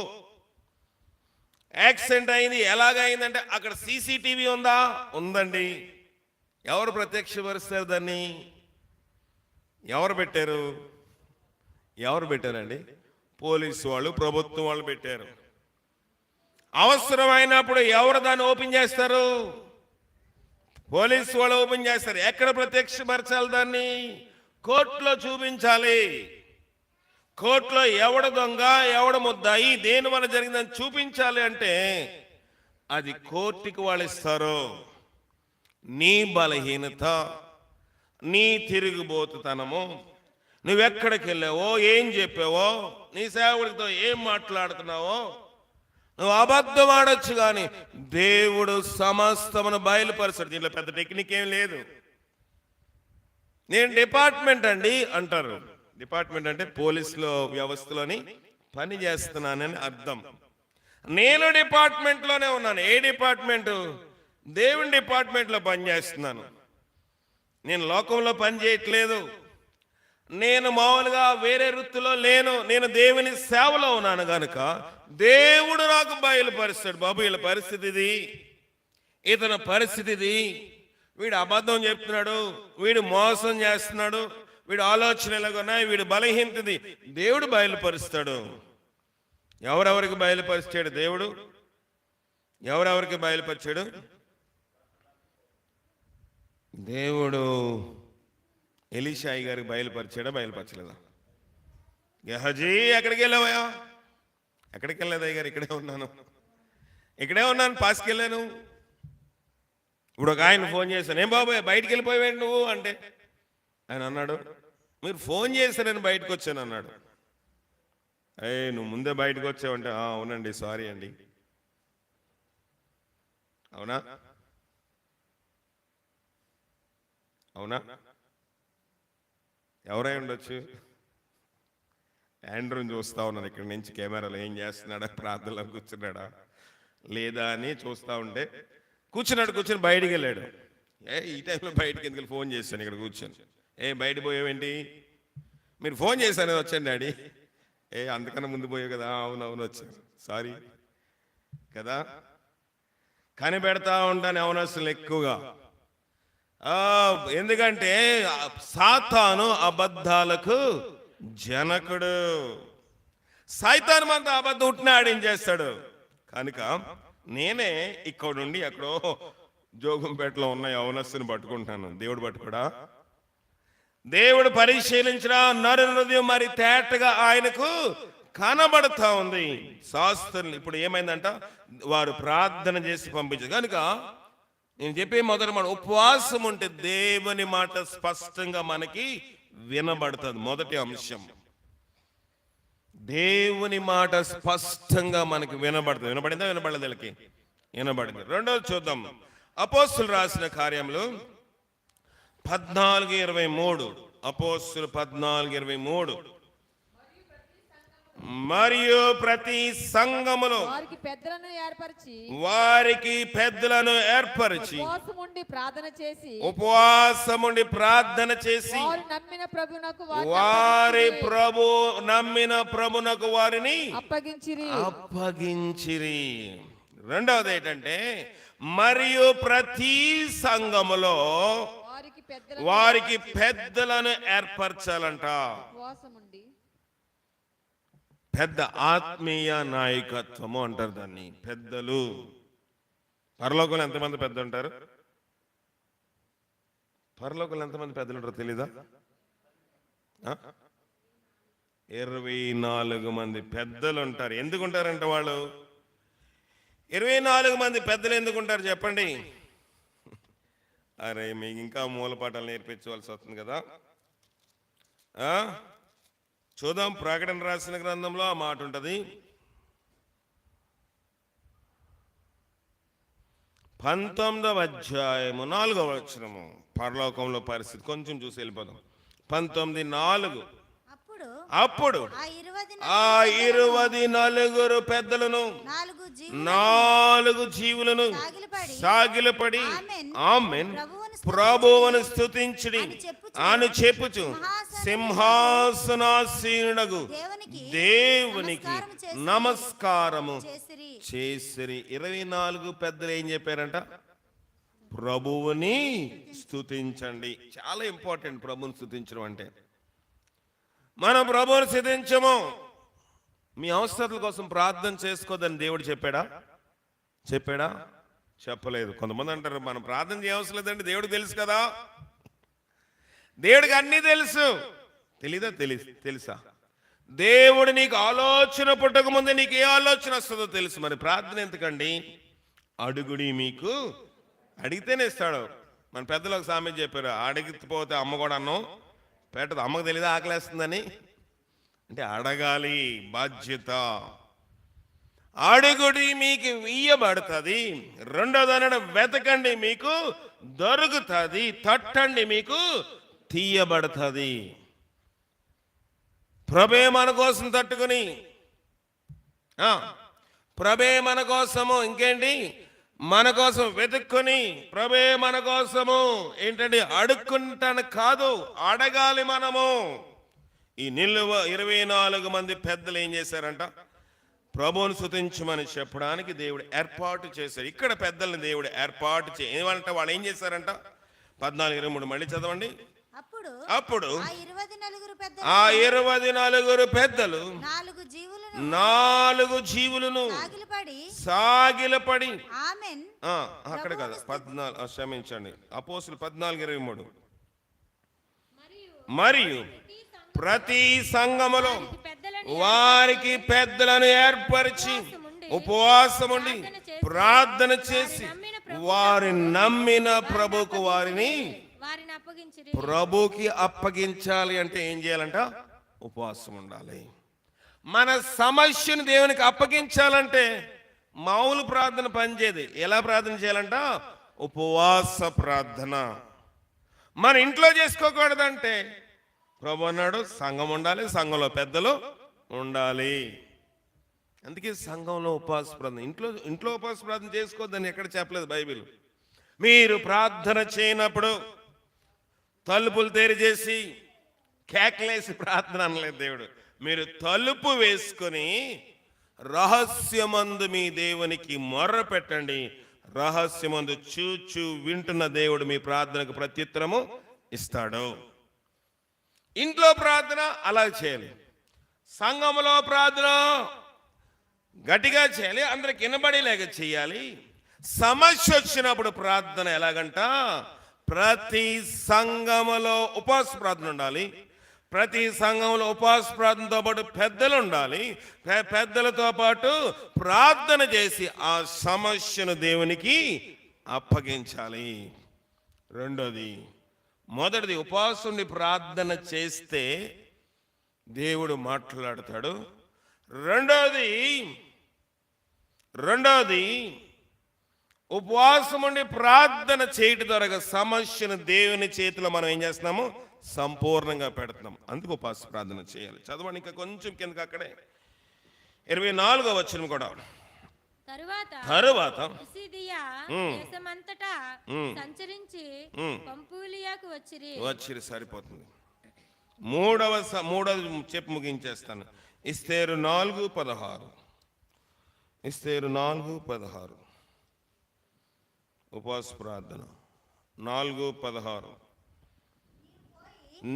యాక్సిడెంట్ అయింది. ఎలాగైందంటే అక్కడ సీసీటీవీ ఉందా? ఉందండి. ఎవరు ప్రత్యక్షపరుస్తారు దాన్ని? ఎవరు పెట్టారు? ఎవరు పెట్టారండి? పోలీసు వాళ్ళు, ప్రభుత్వం వాళ్ళు పెట్టారు. అవసరమైనప్పుడు ఎవరు దాన్ని ఓపెన్ చేస్తారు? పోలీసు వాళ్ళు ఓపెన్ చేస్తారు. ఎక్కడ ప్రత్యక్షపరచాలి దాన్ని? కోర్టులో చూపించాలి. కోర్టులో ఎవడ దొంగ, ఎవడ ముద్దాయి, దేని వల్ల జరిగిందని చూపించాలి అంటే అది కోర్టుకి వాళ్ళు ఇస్తారు. నీ బలహీనత, నీ తిరుగుబోతుతనము, నువ్వెక్కడికి వెళ్ళావో, ఏం చెప్పావో, నీ సేవకుడితో ఏం మాట్లాడుతున్నావో, నువ్వు అబద్ధం ఆడొచ్చు కానీ దేవుడు సమస్తమును బయలుపరచాడు. దీంట్లో పెద్ద టెక్నిక్ ఏం లేదు. నేను డిపార్ట్మెంట్ అండి అంటారు. డిపార్ట్మెంట్ అంటే పోలీసులో వ్యవస్థలోని పని చేస్తున్నానని అర్థం. నేను డిపార్ట్మెంట్లోనే ఉన్నాను. ఏ డిపార్ట్మెంటు? దేవుని డిపార్ట్మెంట్లో పనిచేస్తున్నాను. నేను లోకంలో పని చేయట్లేదు. నేను మామూలుగా వేరే వృత్తిలో లేను. నేను దేవుని సేవలో ఉన్నాను కనుక దేవుడు నాకు బయలుపరుస్తాడు. బాబు వీళ్ళ పరిస్థితి ఇది, ఇతని పరిస్థితి ఇది, వీడు అబద్ధం చెప్తున్నాడు, వీడు మోసం చేస్తున్నాడు, వీడు ఆలోచన ఎలాగున్నాయి, వీడు బలహీనతది. దేవుడు బయలుపరుస్తాడు. ఎవరెవరికి బయలుపరిచాడు దేవుడు? ఎవరెవరికి బయలుపరిచాడు దేవుడు? ఎలీషాయి గారికి బయలుపరిచాడా? బయలుపరచలేదా? గెహజీ ఎక్కడికి వెళ్ళావా? ఎక్కడికి వెళ్ళలేదు అయ్య గారు, ఇక్కడే ఉన్నాను, పాస్కి వెళ్ళాను. ఇప్పుడు ఒక ఆయన ఫోన్ చేశాను, ఏం బాబాయ్ బయటికి వెళ్ళిపోయావు నువ్వు అంటే, ఆయన అన్నాడు మీరు ఫోన్ చేశారని బయటకు వచ్చాను అన్నాడు. నువ్వు ముందే బయటకు వచ్చావంటే అవునండి, సారీ అండి. అవునా? అవునా? ఎవరై ఉండొచ్చు? ఆండ్రూని చూస్తా ఉన్నాను ఇక్కడి నుంచి కెమెరాలో, ఏం చేస్తున్నాడా, ప్రార్థనలో కూర్చున్నాడా లేదా అని చూస్తూ ఉంటే కూర్చుని బయటికి వెళ్ళాడు. ఈ టైంలో బయటికి ఎందుకు ఫోన్ చేశాను ఇక్కడ కూర్చొని. బయట పోయావేంటి? మీరు ఫోన్ చేశాను వచ్చాను డాడీ. అందుకన్నా ముందు పోయావు కదా. అవునవును వచ్చాను. సారీ కదా, కనిపెడతా ఉంటాను యవనస్తులు ఎక్కువగా. ఎందుకంటే సాతాను అబద్ధాలకు జనకుడు. సైతాను అంతా అబద్ధం ఉట్టిన ఆడించేస్తాడు. కనుక నేనే ఇక్కడ నుండి ఎక్కడో జోగంపేటలో ఉన్న యవనస్తుని పట్టుకుంటాను. దేవుడు పట్టుకోడా? దేవుడు పరిశీలించిన నరు హృదయం మరి తేటగా ఆయనకు కనబడతా ఉంది. శాస్త్రులు ఇప్పుడు ఏమైందంట, వారు ప్రార్థన చేసి పంపించారు. కనుక నేను చెప్పే మొదటి మాట, ఉపవాసం ఉంటే దేవుని మాట స్పష్టంగా మనకి వినబడుతుంది. మొదటి అంశం, దేవుని మాట స్పష్టంగా మనకి వినబడుతుంది. వినబడిందా? వినబడలేదు వీళ్ళకి? వినబడింది. రెండోది చూద్దాం, అపోస్తులు రాసిన కార్యములు 14:23. అపోస్తులు 14:23. మరియు ప్రతి సంఘములో వారికి పెద్దలను ఏర్పరిచి ఉపవాసముండి ప్రార్థన చేసి వారి ప్రభు నమ్మిన ప్రభునకు వారిని అప్పగించిరి. రెండవది ఏంటంటే, మరియు ప్రతి సంఘములో వారికి పెద్దలను ఏర్పరచాలంట. పెద్ద ఆత్మీయ నాయకత్వము అంటారు దాన్ని, పెద్దలు. పరలోకంలో ఎంతమంది పెద్ద ఉంటారు? పరలోకంలో ఎంతమంది పెద్దలు ఉంటారు తెలీదా? 24 మంది పెద్దలు ఉంటారు. ఎందుకుంటారంట వాళ్ళు? 24 మంది పెద్దలు ఎందుకుంటారు చెప్పండి? అరే, మీకు ఇంకా మూలపాఠాలు నేర్పించవలసి వస్తుంది కదా. చూద్దాం, ప్రకటన రాసిన గ్రంథంలో ఆ మాట ఉంటుంది. 19వ అధ్యాయము 4వ వచనము. పరలోకంలో పరిస్థితి కొంచెం చూసి వెళ్ళిపోదాం. 19:4. అప్పుడు ఆ 24 పెద్దలను 4 జీవులను సాగిలపడి ఆమెన్ ప్రభువును స్తుతించుడి అని చెప్పుచు సింహాసనాసీనుడగు దేవునికి నమస్కారము చేసిరి. 24 పెద్దలు ఏం చెప్పారంట? ప్రభువుని స్తుతించండి. చాలా ఇంపార్టెంట్ ప్రభువుని స్తుతించడం అంటే. మనం ప్రభువుని స్తుతించము, మీ అవసరాల కోసం ప్రార్థన చేసుకోదని దేవుడు చెప్పాడా? చెప్పలేదు. కొంతమంది అంటారు మనం ప్రార్థన చేయవలసిన లేదండి, దేవుడికి తెలుసు కదా. దేవుడికి అన్నీ తెలుసు. తెలీదా? తెలుసా? దేవుడు నీకు ఆలోచన పుట్టక ముందే నీకు ఏ ఆలోచన వస్తుందో తెలుసు. మరి ప్రార్థన ఎందుకండి? అడుగుడి మీకు అడిగితేనే ఇస్తాడు. మన పెద్దలు ఒక సామెత చెప్పారు, అడిగిపోతే అమ్మ కూడా అన్నం పెట్టదు. అమ్మకు తెలీదా ఆకలేస్తుందని? అంటే అడగాలి, బాధ్యత. అడుగుడి మీకు ఇయ్యబడుతుంది. రెండోదన వెతకండి మీకు దొరుకుతుంది, తట్టండి మీకు తీయబడుతుంది. ప్రభే మన కోసం తట్టుకుని, ప్రభే మన కోసము ఇంకేంటి మన కోసం వెతుక్కుని, ప్రభే మన కోసము ఏంటండి అడుక్కుంటాను కాదు, అడగాలి మనము. ఈ నిలువ 24 మంది పెద్దలు ఏం చేశారంట? ప్రభువును స్తుతించమని చెప్పడానికి దేవుడు ఏర్పాటు చేశారు. ఇక్కడ పెద్దల్ని దేవుడు ఏర్పాటు ఏమంటే వాళ్ళు ఏం చేశారంట? 14:23 మళ్ళీ చదవండి. అప్పుడు ఆ 24 పెద్దలు 4 జీవులను సాగిలపడి అక్కడ కదా 14, క్షమించండి, అపోస్తులు 14:23. మరియు ప్రతి సంఘములో వారికి పెద్దలను ఏర్పరిచి ఉపవాసముండి ప్రార్థన చేసి వారి నమ్మిన ప్రభుకు వారిని ప్రభుకి అప్పగించాలి. అంటే ఏం చేయాలంట? ఉపవాసం ఉండాలి. మన సమస్యను దేవునికి అప్పగించాలంటే మామూలు ప్రార్థన పనిచేయదు. ఎలా ప్రార్థన చేయాలంట? ఉపవాస ప్రార్థన. మన ఇంట్లో చేసుకోకూడదంటే ప్రభు అన్నాడు సంఘం ఉండాలి, సంఘంలో పెద్దలు ఉండాలి. అందుకే సంఘంలో ఉపవాస ప్రార్థన. ఇంట్లో ఉపవాస ప్రార్థన చేసుకోవద్దని ఎక్కడ చెప్పలేదు బైబిల్. మీరు ప్రార్థన చేయనప్పుడు తలుపులు తెరిచేసి కేకలేసి ప్రార్థన అనలేదు దేవుడు. మీరు తలుపు వేసుకొని రహస్యమందు మీ దేవునికి మొర్ర పెట్టండి. రహస్యమందు చూచు వింటున్న దేవుడు మీ ప్రార్థనకు ప్రత్యుత్తరము ఇస్తాడు. ఇంట్లో ప్రార్థన అలా చేయాలి, సంఘములో ప్రార్థన గట్టిగా చేయాలి, అందరికి వినబడేలాగ చేయాలి. సమస్య వచ్చినప్పుడు ప్రార్థన ఎలాగంట, ప్రతి సంఘములో ఉపవాస ప్రార్థన ఉండాలి. ప్రతి సంఘంలో ఉపవాస ప్రార్థనతో పాటు పెద్దలు ఉండాలి. పెద్దలతో పాటు ప్రార్థన చేసి ఆ సమస్యను దేవునికి అప్పగించాలి. రెండోది, మొదటిది ఉపవాసం ఉండి ప్రార్థన చేస్తే దేవుడు మాట్లాడతాడు. రెండోది ఉపవాసం ఉండి ప్రార్థన చేయటం ద్వారా సమస్యను దేవుని చేతిలో మనం ఏం చేస్తున్నాము, సంపూర్ణంగా పెడుతున్నాం. అందుకు ఉపవాస ప్రార్థన చేయాలి. చదవండి ఇంకా కొంచెం కిందకి, అక్కడే 24వ వచనం కూడా. తరువాత పిసిదియా దేశమంతటా సంచరించి పంఫూలియాకు వచ్చిరి. సరిపోతుంది. మూడవది చెప్పి ముగించేస్తాను. ఎస్తేరు 4:16. ఎస్తేరు 4:16 ఉపవాస ప్రార్థన 4:16.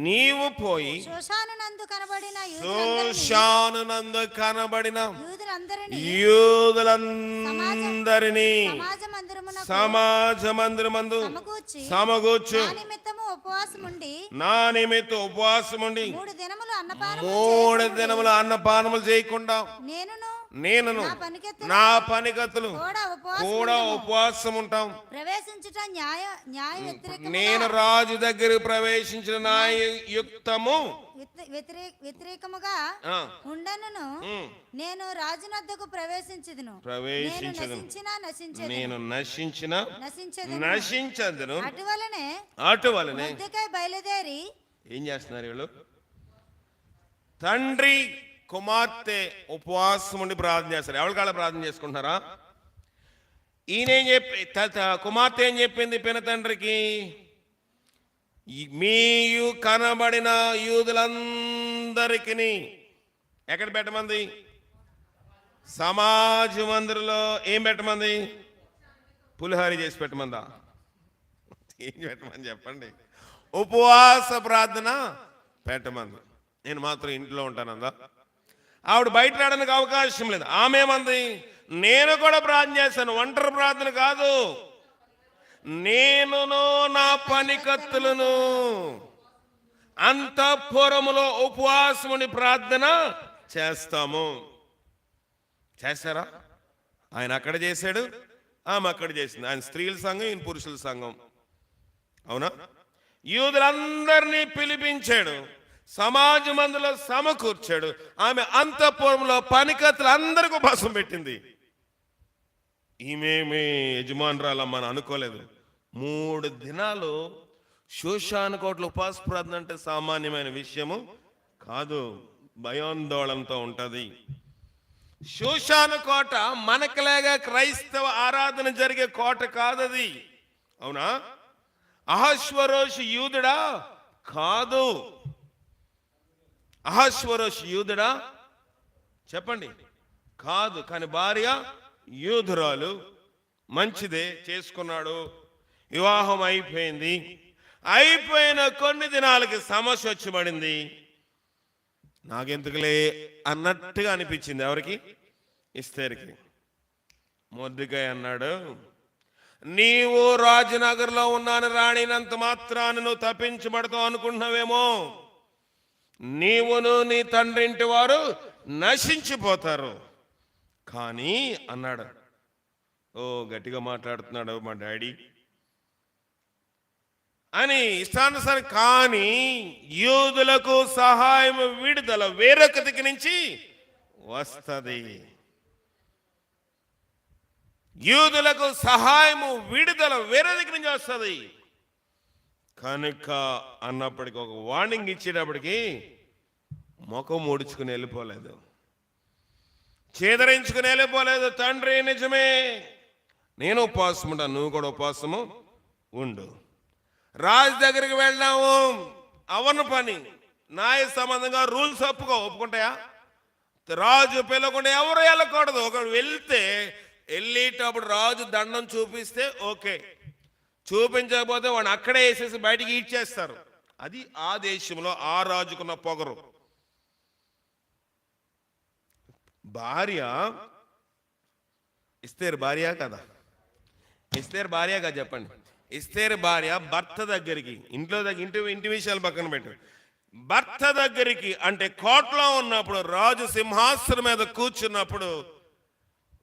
నీవు పోయి శోషానునందు కనబడిన యూదులందరినీ సమాజ మందిరమందు సమకూర్చు. నా నిమిత్తం ఉపవాసముండి 3 దినములు అన్నపానములు చేయకుండా నేనును నా పనికత్తులు కూడా ఉపవాసం ఉంటాం. నేను రాజు దగ్గర ప్రవేశించిన న్యాయయుక్తము వ్యతిరేకముగా ఉండను. నేను రాజునద్దకు ప్రవేశించదును. నేను నశించదును. అటువలనే బయలుదేరి ఏం చేస్తున్నారు వీళ్ళు? తండ్రి కుమార్తె ఉపవాసం ఉండి ప్రార్థన చేస్తారు. ఎవరి కాళ్ళ ప్రార్థన చేసుకుంటున్నారా? ఈయనేం చెప్పి కుమార్తె ఏం చెప్పింది పిన తండ్రికి? మీయు కనబడిన యూదులందరికీ ఎక్కడ పెట్టమంది? సమాజ మందిరంలో. ఏం పెట్టమంది? పులిహారి చేసి పెట్టమందా? ఏం పెట్టమని చెప్పండి? ఉపవాస ప్రార్థన పెట్టమంది. నేను మాత్రం ఇంట్లో ఉంటానందా? ఆవిడ బయట రావడానికి అవకాశం లేదు. ఆమె ఏమంది? నేను కూడా ప్రార్థన చేశాను. ఒంటరి ప్రార్థన కాదు, నేనును నా పనికత్తులను అంతఃపురములో ఉపవాసముని ప్రార్థన చేస్తాము. చేస్తారా? ఆయన అక్కడ చేశాడు, ఆమె అక్కడ చేసింది. ఆయన స్త్రీల సంఘం, ఈయన పురుషుల సంఘం. అవునా? యూదులందరినీ పిలిపించాడు, సమాజ మందులో సమకూర్చాడు. ఆమె అంతఃపురంలో పనికత్తులు అందరికీ ఉపవాసం పెట్టింది. ఈమె యజమానురాలమ్మని అనుకోలేదు. 3 దినాలు శోషానుకోట్ల ఉపవాస ప్రార్థన అంటే సామాన్యమైన విషయము కాదు, భయాందోళనతో ఉంటది. శోషాను కోట మనకులాగా క్రైస్తవ ఆరాధన జరిగే కోట కాదది. అవునా? అహశ్వరోషు యూదుడా? కాదు. అహశ్వరోషు యూదుడా? చెప్పండి. కాదు. కానీ భార్య యూదురాలు. మంచిదే, చేసుకున్నాడు, వివాహం అయిపోయింది. అయిపోయిన కొన్ని దినాలకి సమస్య వచ్చి పడింది. నాకెందుకులే అన్నట్టుగా అనిపించింది. ఎవరికి? ఎస్తేరుకి. మొర్దెకై అన్నాడు, నీవు రాజనగర్లో ఉన్నాను రాణినంత మాత్రాన నువ్వు తప్పించబడతావు అనుకుంటున్నావేమో. నీవును నీ తండ్రింటి వారు నశించిపోతారు. కానీ అన్నాడు, ఓ గట్టిగా మాట్లాడుతున్నాడు మా డాడీ అని ఇష్టానుసారం. కానీ యూదులకు సహాయం విడుదల వేరొక దిక్కు నుంచి వస్తుంది. యూదులకు సహాయము విడుదల వేరే దగ్గర నుంచి వస్తుంది కనుక అన్నప్పటికీ, ఒక వార్నింగ్ ఇచ్చేటప్పటికి ముఖం ముడుచుకుని వెళ్ళిపోలేదు, చేదరించుకుని వెళ్ళిపోలేదు. తండ్రి నిజమే, నేను ఉపవాసం ఉంటాను, నువ్వు కూడా ఉపవాసము ఉండు. రాజు దగ్గరికి వెళ్ళాము, అవన్న పని న్యాయ సంబంధంగా రూల్స్ ఒప్పుకుంటాయా? రాజు పిలవకుండా ఎవరు వెళ్ళకూడదు. ఒకడు వెళ్తే వెళ్ళేటప్పుడు రాజు దండం చూపిస్తే ఓకే, చూపించకపోతే వాడిని అక్కడే వేసేసి బయటికి ఈడ్చేస్తారు. అది ఆ దేశంలో ఆ రాజుకున్న పొగరు. భార్య ఎస్తేరు భార్య కదా, ఎస్తేరు భార్య కదా చెప్పండి. ఎస్తేరు భార్య భర్త దగ్గరికి, ఇంటి విషయాలు పక్కన పెట్టు, భర్త దగ్గరికి అంటే కోటలో ఉన్నప్పుడు, రాజు సింహాసనం మీద కూర్చున్నప్పుడు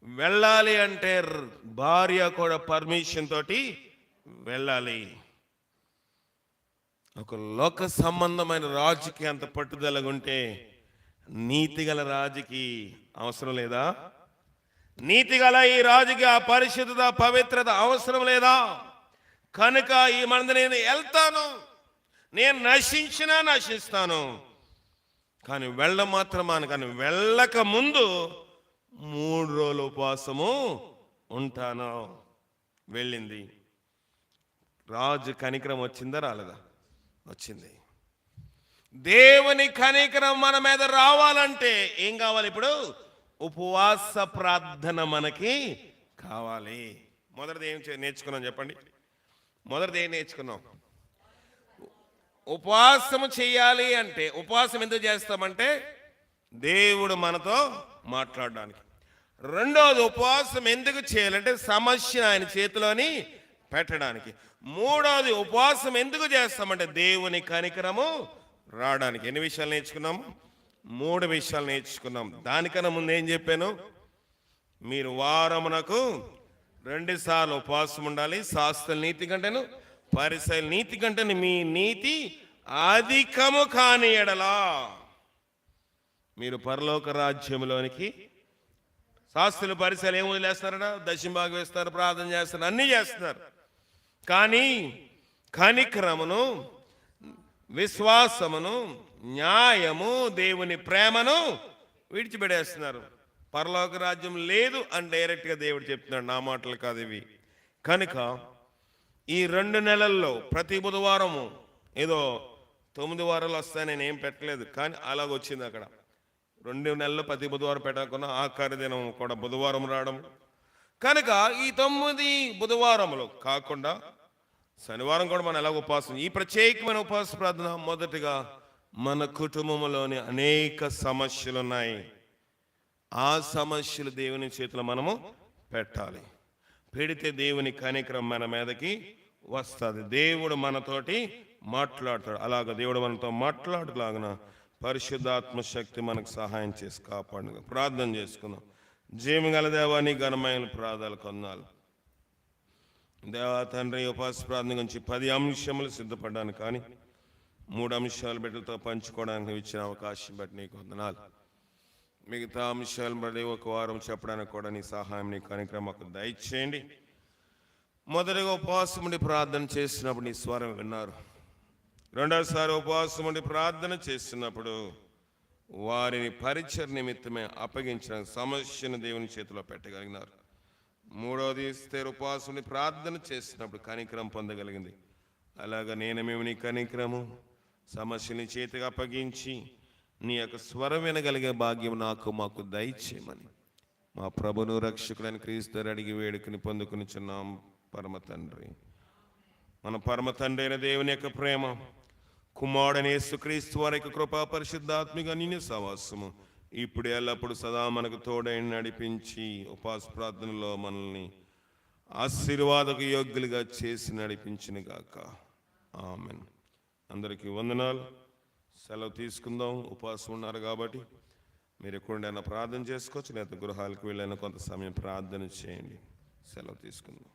వెళ్ళాలి అంటే భార్య కూడా పర్మిషన్ తోటి వెళ్ళాలి. ఒక లోక సంబంధమైన రాజుకి అంత పట్టుదలగా ఉంటే నీతిగల రాజుకి అవసరం లేదా? నీతిగల ఈ రాజుకి ఆ పరిశుద్ధత పవిత్రత అవసరం లేదా? కనుక ఈ మంది నేను వెళ్తాను, నేను నశించినా నశిస్తాను, కానీ వెళ్ళ మాత్రమాను. కానీ వెళ్ళక ముందు 3 రోజులు ఉపవాసము ఉంటాను. వెళ్ళింది. రాజు కనికరం వచ్చిందా రాలేదా? వచ్చింది. దేవుని కనికరం మన మీద రావాలంటే ఏం కావాలి? ఇప్పుడు ఉపవాస ప్రార్థన మనకి కావాలి. మొదటిది ఏం నేర్చుకున్నాం చెప్పండి? మొదటిది ఏం నేర్చుకున్నాం? ఉపవాసం చేయాలి అంటే, ఉపవాసం ఎందుకు చేస్తామంటే దేవుడు మనతో మాట్లాడడానికి. రెండోది, ఉపవాసం ఎందుకు చేయాలంటే సమస్య ఆయన చేతిలోని పెట్టడానికి. మూడోది, ఉపవాసం ఎందుకు చేస్తామంటే దేవుని కనికరము రావడానికి. ఎన్ని విషయాలు నేర్చుకున్నాము? 3 విషయాలు నేర్చుకున్నాం. దానికన్నా ముందు ఏం చెప్పాను? మీరు వారమునకు 2 సార్లు ఉపవాసం ఉండాలి. శాస్త్రుల నీతి కంటేను పరిసయ్యుల నీతి కంటేను మీ నీతి అధికము కాని ఎడలా మీరు పరలోక రాజ్యంలోనికి. శాస్త్రులు పరిసయ్యులు ఏం వదిలేస్తారట? దశంభాగం వేస్తారు, ప్రార్థన చేస్తారు, అన్నీ చేస్తున్నారు. కానీ కనికరమును, విశ్వాసమును, న్యాయము, దేవుని ప్రేమను విడిచిపెట్టేస్తున్నారు. పరలోక రాజ్యం లేదు అని డైరెక్ట్గా దేవుడు చెప్తున్నాడు, నా మాటలు కాదు ఇవి. కనుక ఈ 2 నెలల్లో ప్రతి బుధవారము, ఏదో 9 వారాలు వస్తాయి నేను ఏం పెట్టలేదు, కానీ అలాగొచ్చింది అక్కడ. 2 నెలలు ప్రతి బుధవారం పెట్టకుండా ఆఖరి దినం కూడా బుధవారం రావడం. కనుక ఈ 9 బుధవారములు కాకుండా శనివారం కూడా మనం ఎలాగ ఉపవాసం, ఈ ప్రత్యేకమైన ఉపవాస ప్రార్థన. మొదటిగా మన కుటుంబంలోని అనేక సమస్యలు ఉన్నాయి. ఆ సమస్యలు దేవుని చేతిలో మనము పెట్టాలి. పెడితే దేవుని కనికరం మన మీదకి వస్తుంది. దేవుడు మనతోటి మాట్లాడతాడు. అలాగ దేవుడు మనతో మాట్లాడలాగిన పరిశుద్ధాత్మ శక్తి మనకు సహాయం చేసి కాపాడు. ప్రార్థన చేసుకుందాం. జీవగల దేవాన్ని ఘనమైన ప్రార్థనలు కొందాలి. దేవా తండ్రి, ఉపవాస ప్రార్థన గురించి 10 అంశములు సిద్ధపడ్డాను, కానీ 3 అంశాలు బిడ్డలతో పంచుకోవడానికి ఇచ్చిన అవకాశం బట్టి నీకు వందనాలు. మిగతా అంశాలు బట్టి ఒక వారం చెప్పడానికి కూడా నీ సహాయం, నీ కనికరం మాకు దయచేయండి. మొదటిగా ఉపవాసం ఉండి ప్రార్థన చేసినప్పుడు నీ స్వరం విన్నారు. రెండోసారి ఉపవాసం ఉండి ప్రార్థన చేస్తున్నప్పుడు వారిని పరిచయ నిమిత్తమే అప్పగించిన సమస్యను దేవుని చేతిలో పెట్టగలిగినారు. మూడవది, ఉపవాసం ఉండి ప్రార్థన చేసినప్పుడు కనికరం పొందగలిగింది. అలాగా మేము నీ కనికరము సమస్యని చేతికి అప్పగించి నీ యొక్క స్వరం వినగలిగే భాగ్యం మాకు దయచేయమని మా ప్రభును రక్షకుడైన క్రీస్తు అడిగి వేడుకని పొందుకునిచున్నాం పరమ తండ్రి. మన పరమ తండ్రి అయిన దేవుని యొక్క ప్రేమ, కుమారుడైన యేసుక్రీస్తు వారి యొక్క కృపా, పరిశుద్ధాత్మిక నిన్ను సవాసము ఇప్పుడు ఎల్లప్పుడు సదా మనకు తోడై నడిపించి ఉపవాస ప్రార్థనలో మనల్ని ఆశీర్వాదకు యోగ్యులుగా చేసి నడిపించిన గాక. ఆమెన్. అందరికీ వందనాలు. సెలవు తీసుకుందాం. ఉపవాసం ఉన్నారు కాబట్టి మీరు ఎక్కడైనా ప్రార్థన చేసుకోవచ్చు, లేదా గృహాలకు వెళ్ళైనా కొంత సమయం ప్రార్థన చేయండి. సెలవు తీసుకుందాం.